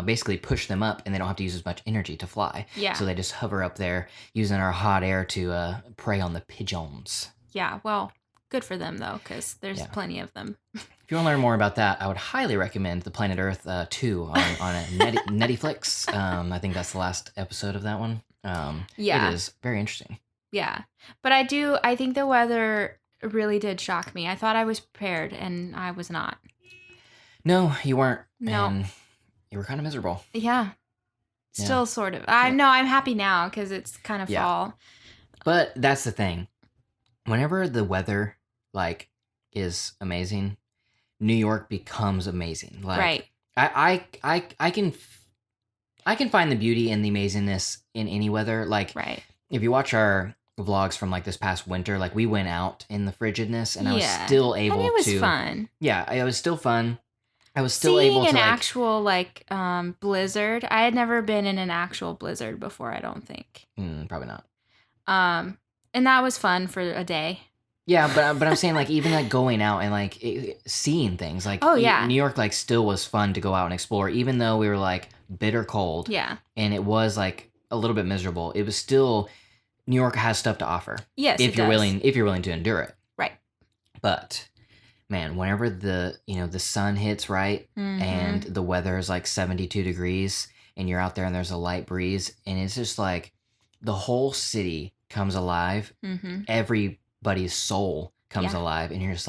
basically push them up, and they don't have to use as much energy to fly. Yeah. So they just hover up there using our hot air to prey on the pigeons. Yeah, well, good for them, though, because there's plenty of them. If you want to learn more about that, I would highly recommend The Planet Earth 2 on a Netflix. I think that's the last episode of that one. It is very interesting. Yeah. But I think the weather really did shock me. I thought I was prepared, and I was not. No, you weren't. No. And you were kind of miserable. Yeah. Still sort of. I'm happy now because it's kind of fall. But that's the thing. Whenever the weather is amazing, New York becomes amazing. Right. I can find the beauty and the amazingness in any weather. Right. If you watch our vlogs from this past winter, we went out in the frigidness, and I was still able to. And it was fun. Yeah, it was still fun. I was still Seeing able to an actual blizzard. I had never been in an actual blizzard before. I don't think. Probably not. And that was fun for a day. Yeah, but I'm saying even going out and seeing things New York still was fun to go out and explore, even though we were bitter cold. Yeah. And it was a little bit miserable. It was still New York has stuff to offer. Yes, if you're willing to endure it. Right. But man, whenever the sun hits right and the weather is 72 degrees and you're out there and there's a light breeze and it's just the whole city comes alive. Everybody's soul comes alive, and you're just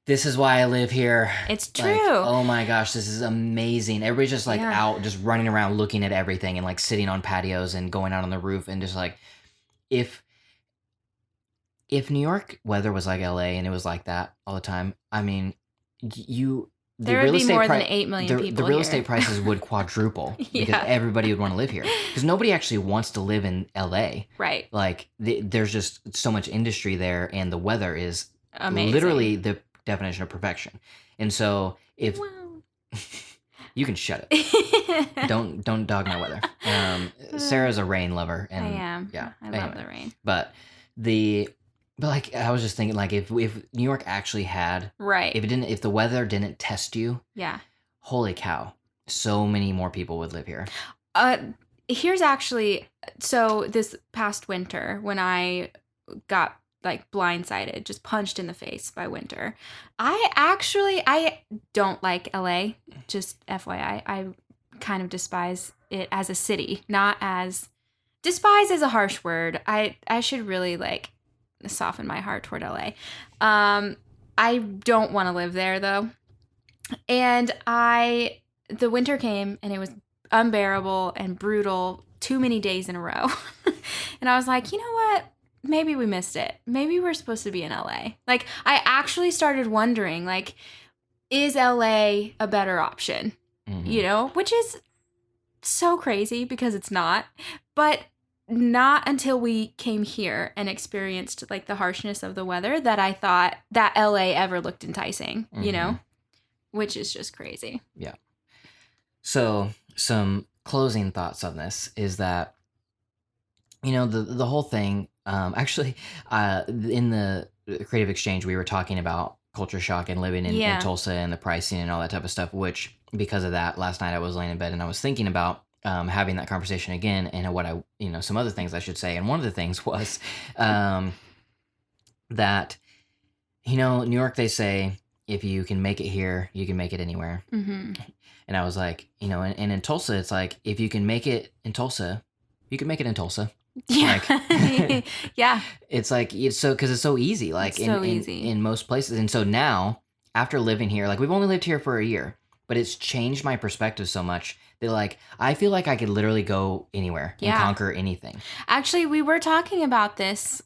this is why I live here. It's true. Oh my gosh, this is amazing. Everybody's just out, just running around looking at everything and sitting on patios and going out on the roof and just if New York weather was like LA and it was like that all the time, I mean, there would be more than 8 million people. The real estate prices would quadruple because everybody would want to live here. Because nobody actually wants to live in LA. Right. There's just so much industry there, and the weather is amazing. Literally the definition of perfection. And so if you can shut it, don't dog my weather. Sarah's a rain lover, and I am. Yeah, I love the rain. But I was just thinking, if New York actually had, if the weather didn't test you, holy cow, so many more people would live here. Here's actually, so this past winter when I got blindsided, just punched in the face by winter, I don't like LA. Just FYI, I kind of despise it as a city, not as despise is a harsh word. I should really soften my heart toward LA. I don't want to live there though. And the winter came and it was unbearable and brutal, too many days in a row. And I was like, you know what? Maybe we missed it. Maybe we're supposed to be in LA. I actually started wondering, is LA a better option? Which is so crazy because it's not. But not until we came here and experienced the harshness of the weather that I thought that LA ever looked enticing, which is just crazy. Yeah. So some closing thoughts on this is that, the whole thing, actually, in the Creative Exchange, we were talking about culture shock and living in Tulsa and the pricing and all that type of stuff, which because of that, last night I was laying in bed and I was thinking about having that conversation again, and what some other things I should say. And one of the things was that, New York, they say, if you can make it here, you can make it anywhere. And I was like, and in Tulsa, it's if you can make it in Tulsa, you can make it in Tulsa. Yeah. Yeah. It's because it's so easy, easy in most places. And so now, after living here, we've only lived here for a year, but it's changed my perspective so much That like I feel like I could literally go anywhere and conquer anything. Actually, we were talking about this.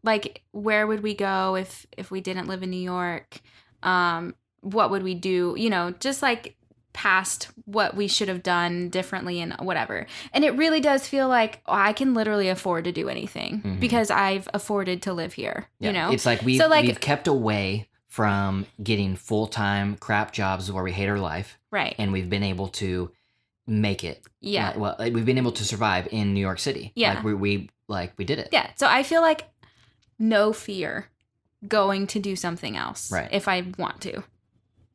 Like, where would we go if we didn't live in New York? What would we do? You know, just like past what we should have done differently and whatever. And it really does feel like I can literally afford to do anything because I've afforded to live here. Yeah. You know, it's like we've kept away from getting full-time crap jobs where we hate our life. Right. And we've been able to make it. Yeah. Well, we've been able to survive in New York City. Yeah. Like we did it. Yeah. So I feel like no fear going to do something else. Right. If I want to.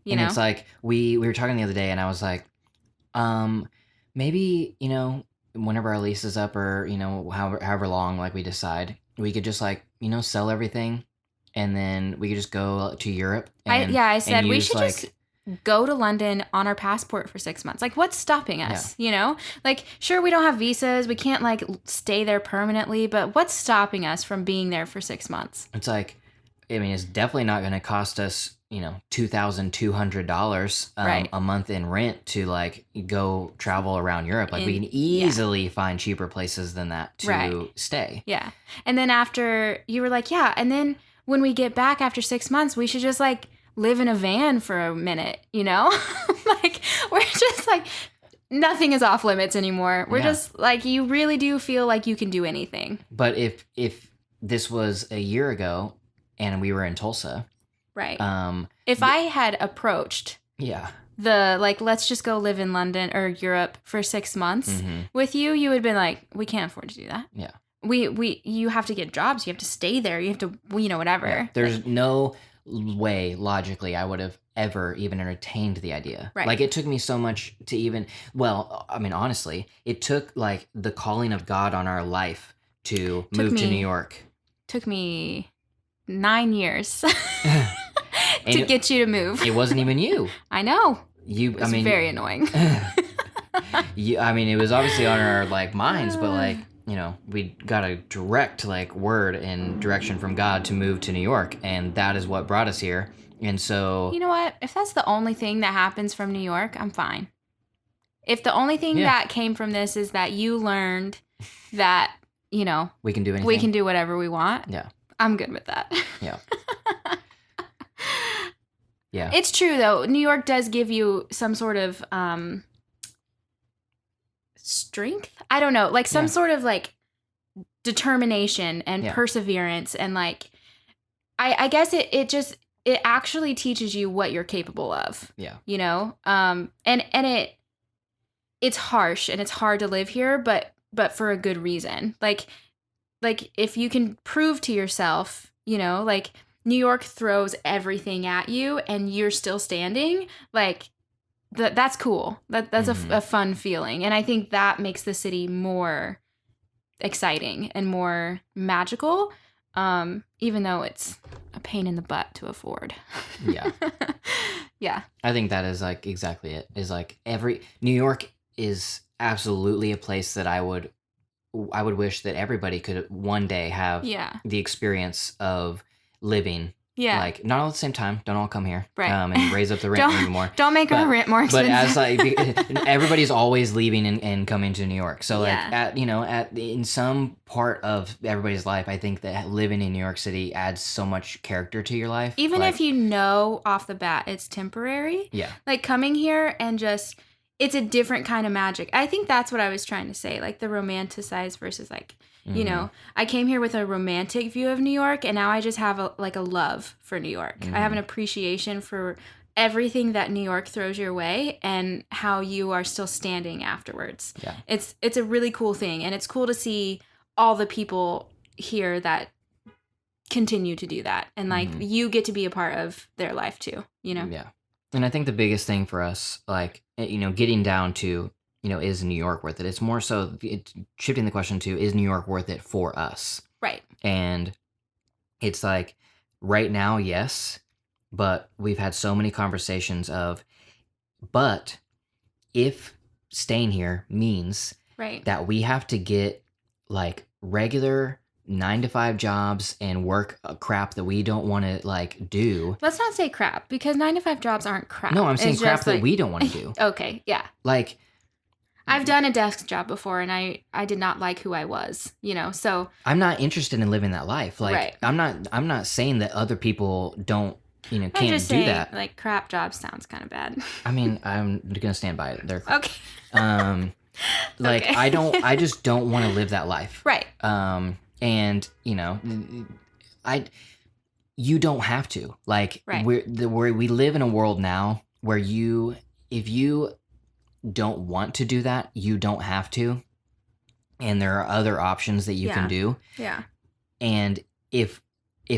You and know? It's like we were talking the other day and I was like, maybe, you know, whenever our lease is up or, you know, however long like we decide, we could just like, you know, sell everything and then we could just go to Europe. I said we should just go to London on our passport for 6 months. Like, what's stopping us? Yeah. You know, like, sure, we don't have visas. We can't like stay there permanently, but what's stopping us from being there for 6 months? It's like, I mean, it's definitely not going to cost us, you know, $2,200 a month in rent to like go travel around Europe. Like we can easily find cheaper places than that to stay. Yeah. And then after you were like, yeah. And then when we get back after 6 months, we should just like live in a van for a minute, you know? Like we're just like, nothing is off limits anymore. We're just like, you really do feel like you can do anything. But if this was a year ago and we were in Tulsa. Right. If I had approached the like, let's just go live in London or Europe for 6 months with you, you would have been like, we can't afford to do that. Yeah. You have to get jobs. You have to stay there. You have to, you know, whatever. Yeah. There's no way logically I would have ever even entertained the idea. Right. Like it took me so much to even, well, I mean, honestly, it took like the calling of God on our life to move to New York. Took me 9 years to get you to move. It wasn't even you. I know. It was very annoying. I mean, it was obviously on our like minds, but like, you know, we got a direct like word and direction from God to move to New York, and that is what brought us here. And so, you know what? If that's the only thing that happens from New York, I'm fine. If the only thing that came from this is that you learned that, you know, we can do anything. We can do whatever we want. Yeah. I'm good with that. Yeah. Yeah. It's true though. New York does give you some sort of strength. I don't know, like some sort of like determination and perseverance, and like I guess it actually teaches you what you're capable of. Yeah. You know? And it's harsh and it's hard to live here, but for a good reason. Like if you can prove to yourself, you know, like New York throws everything at you and you're still standing, like that's cool. That's a fun feeling. And I think that makes the city more exciting and more magical, even though it's a pain in the butt to afford. Yeah. Yeah. I think that is like exactly it. Is like New York is absolutely a place that I would wish that everybody could one day have the experience of living. Yeah. Like, not all at the same time. Don't all come here. Right. And raise up the rent anymore. Don't make our rent more expensive. But as like, everybody's always leaving and coming to New York. So like in some part of everybody's life, I think that living in New York City adds so much character to your life. Even if you know off the bat it's temporary. Yeah. Like coming here and just, it's a different kind of magic. I think that's what I was trying to say. Like the romanticized versus like, you know, I came here with a romantic view of New York, and now I just have a love for New York. I have an appreciation for everything that New York throws your way and how you are still standing afterwards. Yeah. It's a really cool thing, and it's cool to see all the people here that continue to do that, and like you get to be a part of their life too, you know? Yeah. And I think the biggest thing for us, like, you know, getting down to, you know, is New York worth it? It's more so it's shifting the question to, is New York worth it for us? Right. And it's like, right now, yes, but we've had so many conversations of, but if staying here means that we have to get like regular 9-to-5 jobs and work crap that we don't want to like do. Let's not say crap, because 9-to-5 jobs aren't crap. No, I'm saying crap that we don't want to do. Okay, yeah. Like, I've done a desk job before, and I did not like who I was, so. I'm not interested in living that life. Like, Right. I'm not saying that other people don't, I'm can't just do saying, that. like, crap job sounds kind of bad. I mean, I'm gonna stand by it. They're crap. Okay. Like, Okay. I just don't want to live that life. Right. And you don't have to. Like, Right. we live in a world now where if you don't want to do that, you don't have to. And there are other options that you can do. Yeah. And if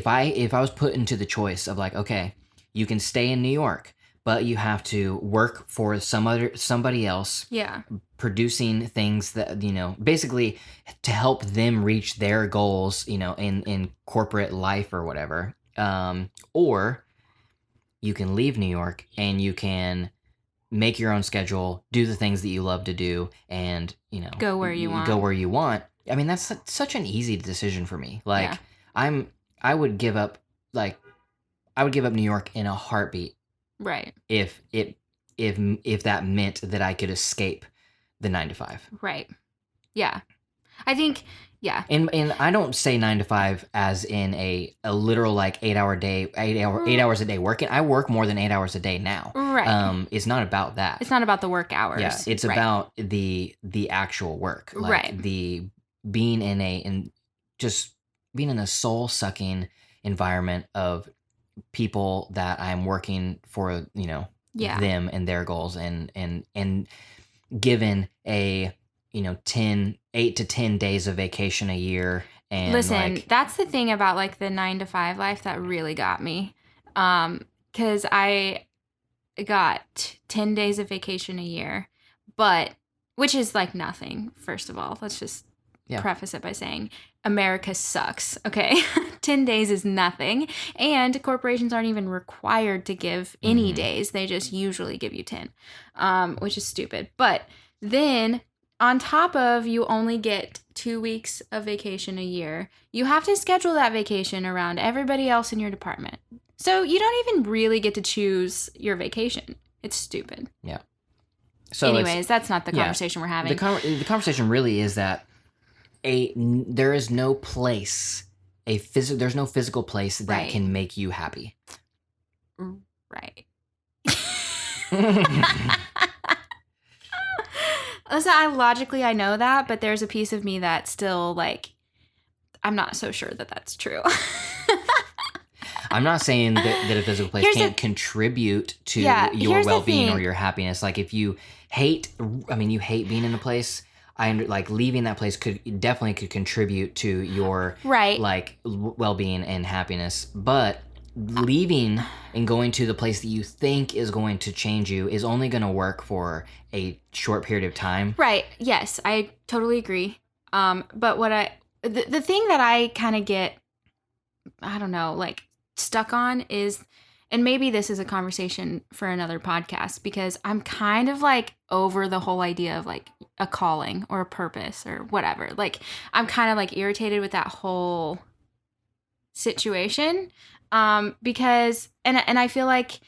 I was put into the choice of like, okay, you can stay in New York, but you have to work for somebody else. Yeah. Producing things that, basically to help them reach their goals, in corporate life or whatever. Or you can leave New York and you can make your own schedule, do the things that you love to do, and go where you want. Go where you want. I mean, that's such an easy decision for me. Like, yeah. I would give up New York in a heartbeat. Right. If that meant that I could escape the 9 to 5. Right. Yeah. I think, yeah. And I don't say 9 to 5 as in a literal like 8-hour day, 8 hours a day working. I work more than 8 hours a day now. Right. It's not about that. It's not about the work hours. Yeah. It's about the actual work. Like right. the being in a soul sucking environment of people that I'm working for, them and their goals and given a 8 to 10 days of vacation a year. And listen, that's the thing about like the 9 to 5 life that really got me. Because I got 10 days of vacation a year, which is like nothing. First of all, let's just preface it by saying America sucks. Okay. 10 days is nothing. And corporations aren't even required to give any days. They just usually give you 10, which is stupid. But then on top of you only get 2 weeks of vacation a year, you have to schedule that vacation around everybody else in your department. So you don't even really get to choose your vacation. It's stupid. Yeah. So anyways, that's not the conversation we're having. The conversation really is that there is no place, there's no physical place that can make you happy. Right. Listen, I know that, but there's a piece of me that still, like, I'm not so sure that that's true. I'm not saying that a physical place can't contribute to your well-being or your happiness. Like, if you hate being in a place, leaving that place could contribute to your like well-being and happiness. But leaving and going to the place that you think is going to change you is only going to work for a short period of time. Right. Yes, I totally agree. But the thing that I kind of get, I don't know, like stuck on is, and maybe this is a conversation for another podcast, because I'm kind of like over the whole idea of like a calling or a purpose or whatever. Like, I'm kind of like irritated with that whole situation. Because, and I feel like,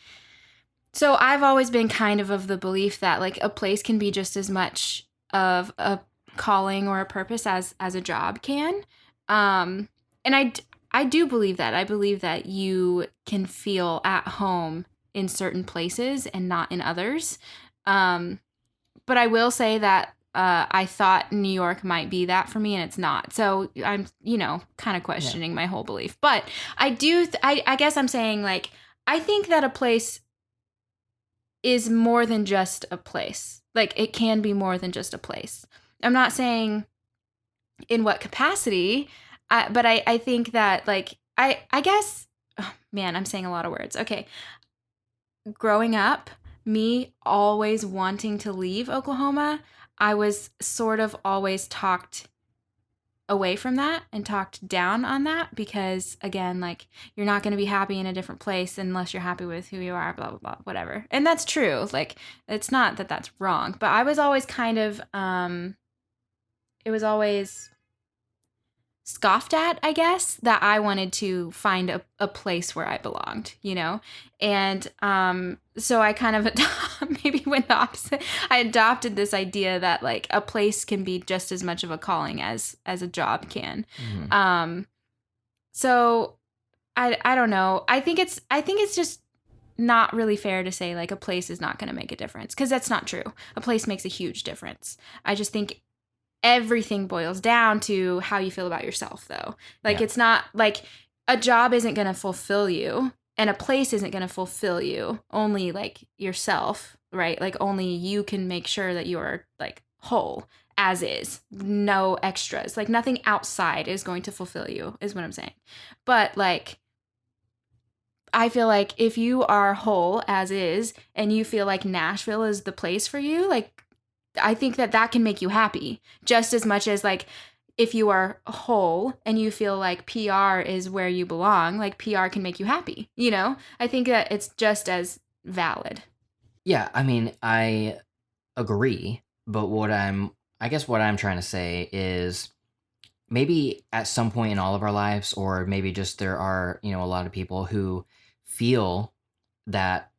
so I've always been kind of the belief that like a place can be just as much of a calling or a purpose as a job can. And I do believe that. I believe that you can feel at home in certain places and not in others. But I will say that I thought New York might be that for me, and it's not. So I'm, kind of questioning my whole belief. But I do, I guess I'm saying, like, I think that a place is more than just a place. Like, it can be more than just a place. I'm not saying in what capacity, but I think that, like, I guess, oh, man, I'm saying a lot of words. Okay. Growing up, me always wanting to leave Oklahoma, I was sort of always talked away from that and talked down on that because, again, like, you're not going to be happy in a different place unless you're happy with who you are, blah, blah, blah, whatever. And that's true. Like, it's not that that's wrong, but I was always kind of, it was always scoffed at, I guess, that I wanted to find a place where I belonged, And so I kind of maybe went the opposite. I adopted this idea that like a place can be just as much of a calling as a job can. So I don't know. I think it's just not really fair to say like a place is not going to make a difference, because that's not true. A place makes a huge difference. I just think everything boils down to how you feel about yourself, though. Like, it's not like a job isn't going to fulfill you and a place isn't going to fulfill you. Only like yourself, right? Like only you can make sure that you are like whole as is, no extras. Like nothing outside is going to fulfill you, is what I'm saying. But like, I feel like if you are whole as is and you feel like Nashville is the place for you, like I think that can make you happy just as much as like if you are whole and you feel like PR is where you belong, like PR can make you happy, I think that it's just as valid. Yeah, I mean, I agree, but I guess what I'm trying to say is maybe at some point in all of our lives, or maybe just there are, a lot of people who feel that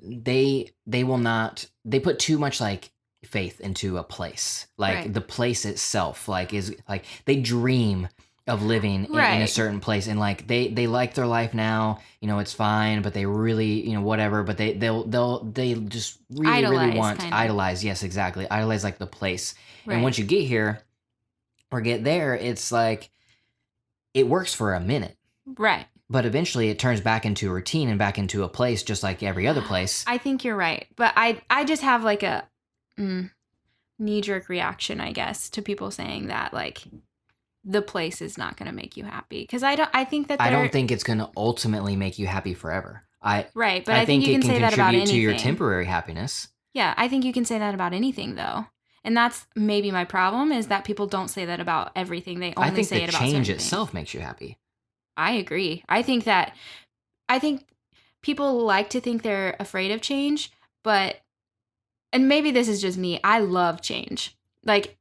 they will not, they put too much like faith into a place, like Right. the place itself, like is like they dream of living in a Right. certain place, and like they like their life now, it's fine, but they really, whatever, but they just really Idolize, want kinda. idolize, yes, exactly, idolize like the place. And Right. once you get here or get there, it's like it works for a minute, Right. but eventually it turns back into a routine and back into a place just like every other place. I think you're right. But I just have like a knee-jerk reaction, I guess, to people saying that like the place is not going to make you happy, because I think that I don't think it's going to ultimately make you happy forever. Right, but I think you it can can say that about contribute to your anything. temporary happiness. Yeah, I think you can say that about anything, though. And that's maybe my problem, is that people don't say that about everything. They I only think say the it about change certain itself things. makes you happy. I agree. I think people like to think they're afraid of change, but, and maybe this is just me, I love change. Like,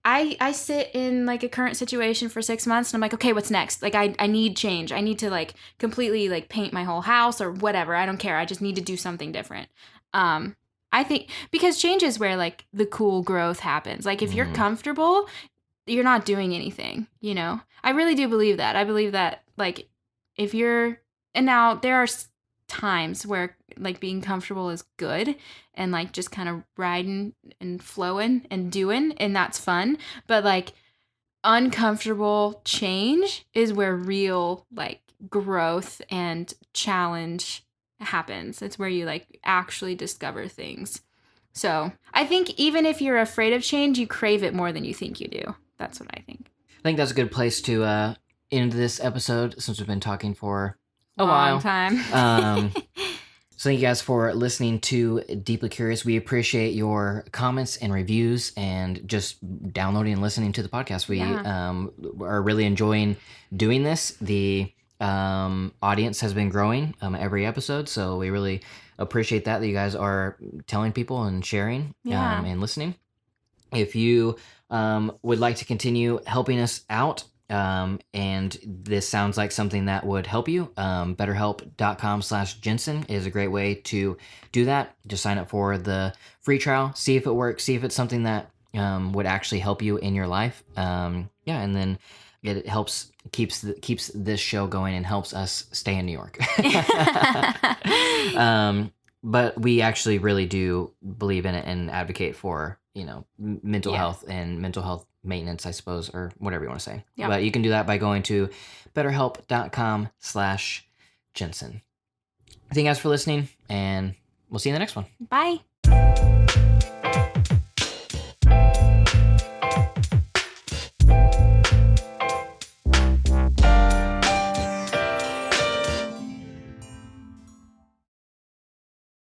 I sit in like a current situation for 6 months and I'm like, okay, what's next? Like I need change. I need to like completely like paint my whole house or whatever. I don't care. I just need to do something different. I think because change is where like the cool growth happens. Like if you're comfortable, you're not doing anything. I really do believe that. I believe that like if you're, and now there are times where like being comfortable is good and like just kind of riding and flowing and doing, and that's fun. But like uncomfortable change is where real like growth and challenge happens. It's where you like actually discover things. So I think even if you're afraid of change, you crave it more than you think you do. That's what I think. I think that's a good place to end this episode, since we've been talking for a Long while. time. So thank you guys for listening to Deeply Curious. We appreciate your comments and reviews and just downloading and listening to the podcast. We are really enjoying doing this. The audience has been growing every episode, so we really appreciate that you guys are telling people and sharing and listening. If you would like to continue helping us out, and this sounds like something that would help you, betterhelp.com/Jensen is a great way to do that. Just sign up for the free trial, see if it works, see if it's something that would actually help you in your life. And then it helps, keeps this show going and helps us stay in New York. But we actually really do believe in it and advocate for, mental health and mental health maintenance, I suppose, or whatever you want to say. Yep. But you can do that by going to betterhelp.com/Jensen. Thank you guys for listening, and we'll see you in the next one. Bye.